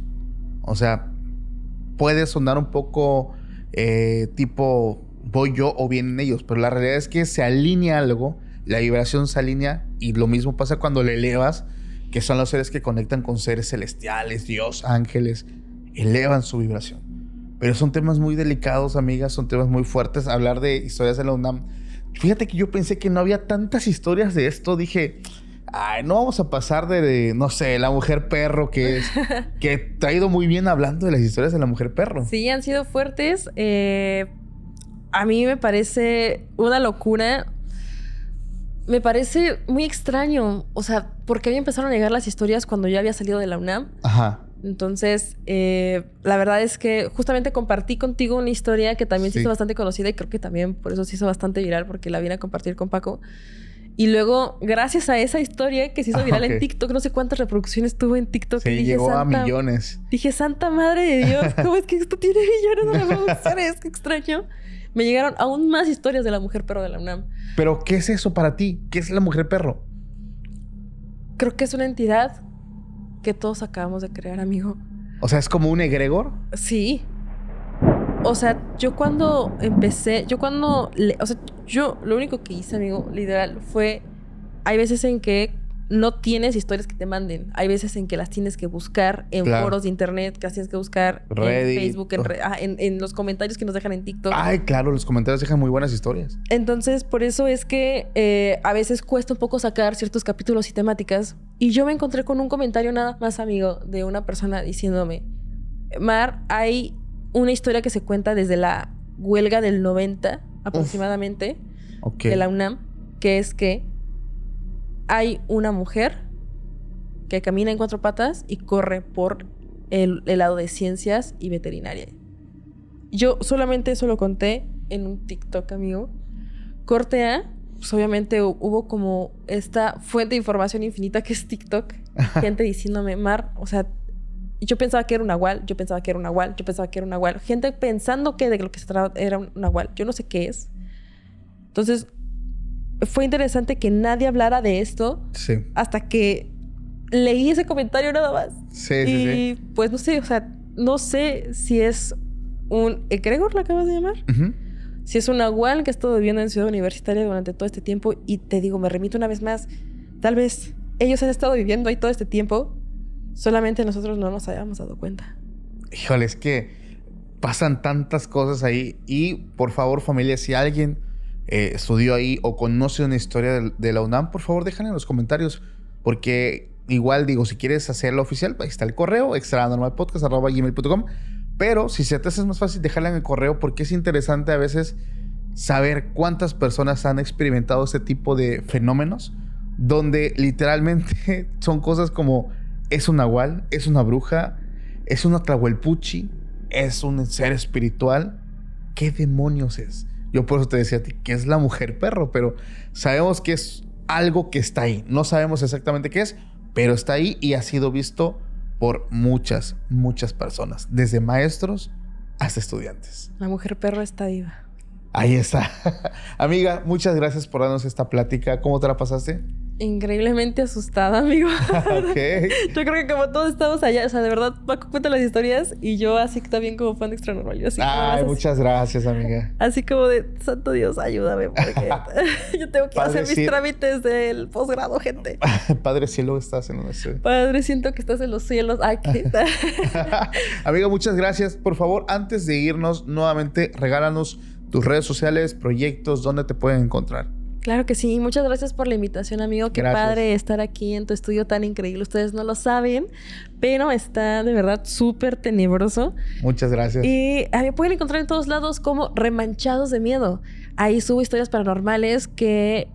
O sea, puede sonar un poco tipo voy yo o vienen ellos, pero la realidad es que se alinea algo, la vibración se alinea y lo mismo pasa cuando le elevas, que son los seres que conectan con seres celestiales, Dios, ángeles, elevan su vibración. Pero son temas muy delicados, amigas, son temas muy fuertes. Hablar de historias de la UNAM. Fíjate que yo pensé que no había tantas historias de esto. Dije, ay, no vamos a pasar de no sé, la mujer perro, que te ha ido muy bien hablando de las historias de la mujer perro. Sí, han sido fuertes. A mí me parece una locura. Me parece muy extraño. O sea, porque a mí empezaron a llegar las historias cuando yo había salido de la UNAM. Ajá. Entonces, la verdad es que justamente compartí contigo una historia que también se hizo bastante conocida y creo que también por eso se hizo bastante viral porque la vine a compartir con Paco. Y luego, gracias a esa historia que se hizo viral en TikTok, no sé cuántas reproducciones tuvo en TikTok. Sí, dije, llegó a millones. Dije, santa madre de Dios, ¿cómo es que esto tiene millones de reproducciones? Qué extraño. Me llegaron aún más historias de la mujer perro de la UNAM. Pero, ¿qué es eso para ti? ¿Qué es la mujer perro? Creo que es una entidad que todos acabamos de crear, amigo. O sea, ¿es como un egregor? Sí. O sea, yo cuando empecé, yo lo único que hice, amigo, literal, fue... Hay veces en que no tienes historias que te manden. Hay veces en que las tienes que buscar en foros de internet, que las tienes que buscar Reddit, en Facebook, en los comentarios que nos dejan en TikTok. Ay, claro, los comentarios dejan muy buenas historias. Entonces, por eso es que a veces cuesta un poco sacar ciertos capítulos y temáticas. Y yo me encontré con un comentario nada más, amigo, de una persona diciéndome, Mar, hay una historia que se cuenta desde la huelga del 90 aproximadamente de la UNAM, que es que hay una mujer que camina en 4 patas y corre por el lado de ciencias y veterinaria. Yo solamente eso lo conté en un TikTok, amigo. Corte A, pues obviamente hubo como esta fuente de información infinita que es TikTok. Gente diciéndome, Mar, o sea, yo pensaba que era un nahual, yo pensaba que era un nahual, yo pensaba que era un nahual. Gente pensando que de lo que se trataba era un nahual. Yo no sé qué es. Entonces, fue interesante que nadie hablara de esto hasta que leí ese comentario nada más. Y pues no sé, o sea, no sé si es un egregor, ¿la acabas de llamar? Si es un nahual que ha estado viviendo en Ciudad Universitaria durante todo este tiempo. Y te digo, me remito una vez más, tal vez ellos han estado viviendo ahí todo este tiempo, solamente nosotros no nos hayamos dado cuenta. Híjole, es que pasan tantas cosas ahí. Y por favor, familia, si alguien estudió ahí o conoce una historia de la UNAM, por favor déjenla en los comentarios, porque igual digo, si quieres hacerlo oficial, ahí está el correo extranormalpodcast@gmail.com, pero si se te hace más fácil, déjala en el correo, porque es interesante a veces saber cuántas personas han experimentado este tipo de fenómenos, donde literalmente son cosas como es un nahual, es una bruja, es una tlahuelpuchi, es un ser espiritual. ¿Qué demonios es? Yo por eso te decía a ti que es la mujer perro, pero sabemos que es algo que está ahí. No sabemos exactamente qué es, pero está ahí y ha sido visto por muchas, muchas personas, desde maestros hasta estudiantes. La mujer perro está viva. Ahí está. Amiga, muchas gracias por darnos esta plática. ¿Cómo te la pasaste? Increíblemente asustada, amigo. Okay. Yo creo que como todos estamos allá, o sea, de verdad, Paco cuenta las historias y yo así también como fan de Extra Normal. Yo así ay, muchas gracias, amiga. Así como de, santo Dios, ayúdame, porque yo tengo que hacer mis trámites del posgrado, gente. Padre cielo, estás en donde estoy. Padre, siento que estás en los cielos. Ay, qué tal. Amiga, muchas gracias. Por favor, antes de irnos, nuevamente, regálanos tus redes sociales, proyectos, ¿dónde te pueden encontrar? Claro que sí. Muchas gracias por la invitación, amigo. Qué padre estar aquí en tu estudio tan increíble. Ustedes no lo saben, pero está de verdad súper tenebroso. Muchas gracias. Y me pueden encontrar en todos lados como Remanchados de Miedo. Ahí subo historias paranormales que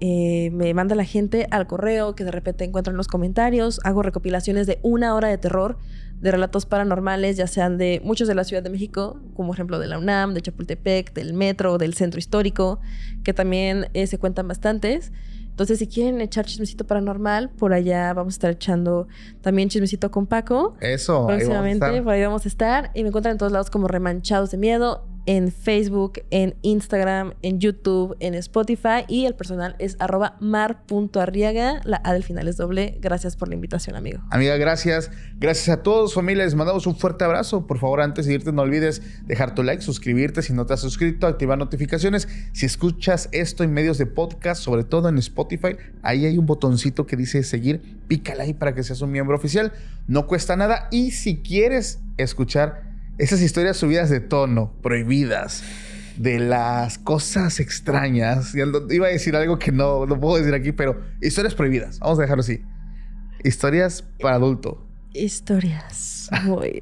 me manda la gente al correo, que de repente encuentran en los comentarios. Hago recopilaciones de 1 hora de terror, de relatos paranormales, ya sean de muchos de la Ciudad de México, como ejemplo de la UNAM, de Chapultepec, del Metro, del Centro Histórico, que también se cuentan bastantes. Entonces, si quieren echar chismecito paranormal, por allá vamos a estar echando también chismecito con Paco. Eso. Próximamente, por ahí vamos a estar. Y me encuentran en todos lados como Remanchados de Miedo. en Facebook, en Instagram, en YouTube, en Spotify y el personal es @mar.arriaga. La A del final es doble. Gracias por la invitación, amigo. Amiga, gracias. Gracias a todos, familia. Les mandamos un fuerte abrazo. Por favor, antes de irte, no olvides dejar tu like, suscribirte si no te has suscrito, activar notificaciones. Si escuchas esto en medios de podcast, sobre todo en Spotify, ahí hay un botoncito que dice seguir. Pícala ahí para que seas un miembro oficial. No cuesta nada. Y si quieres escuchar esas historias subidas de tono, prohibidas, de las cosas extrañas. Iba a decir algo que no puedo decir aquí, pero historias prohibidas. Vamos a dejarlo así. Historias para adulto. Historias muy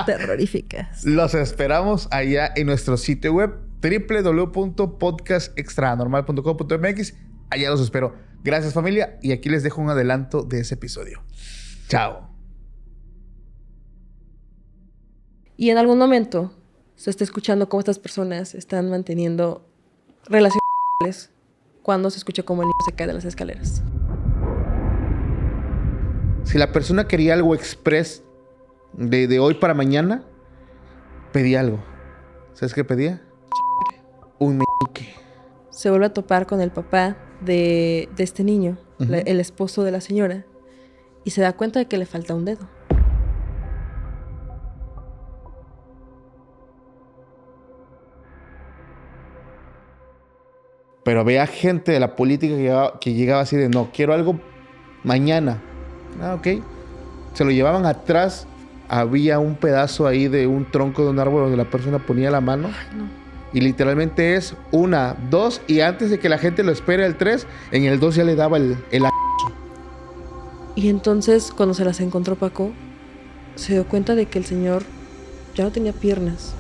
terroríficas. Los esperamos allá en nuestro sitio web www.podcastextranormal.com.mx. Allá los espero. Gracias, familia. Y aquí les dejo un adelanto de ese episodio. Chao. Y en algún momento se está escuchando cómo estas personas están manteniendo relaciones cuando se escucha cómo el niño se cae de las escaleras. Si la persona quería algo express de hoy para mañana, pedía algo. ¿Sabes qué pedía? Un meñique. Se vuelve a topar con el papá de este niño, el esposo de la señora, y se da cuenta de que le falta un dedo. Pero había gente de la política que llegaba así de, no, quiero algo mañana. Ah, ok. Se lo llevaban atrás. Había un pedazo ahí de un tronco de un árbol donde la persona ponía la mano. Ay, no. Y literalmente es 1, 2. Y antes de que la gente lo espere el 3, en el 2 ya le daba el Y entonces, cuando se las encontró Paco, se dio cuenta de que el señor ya no tenía piernas.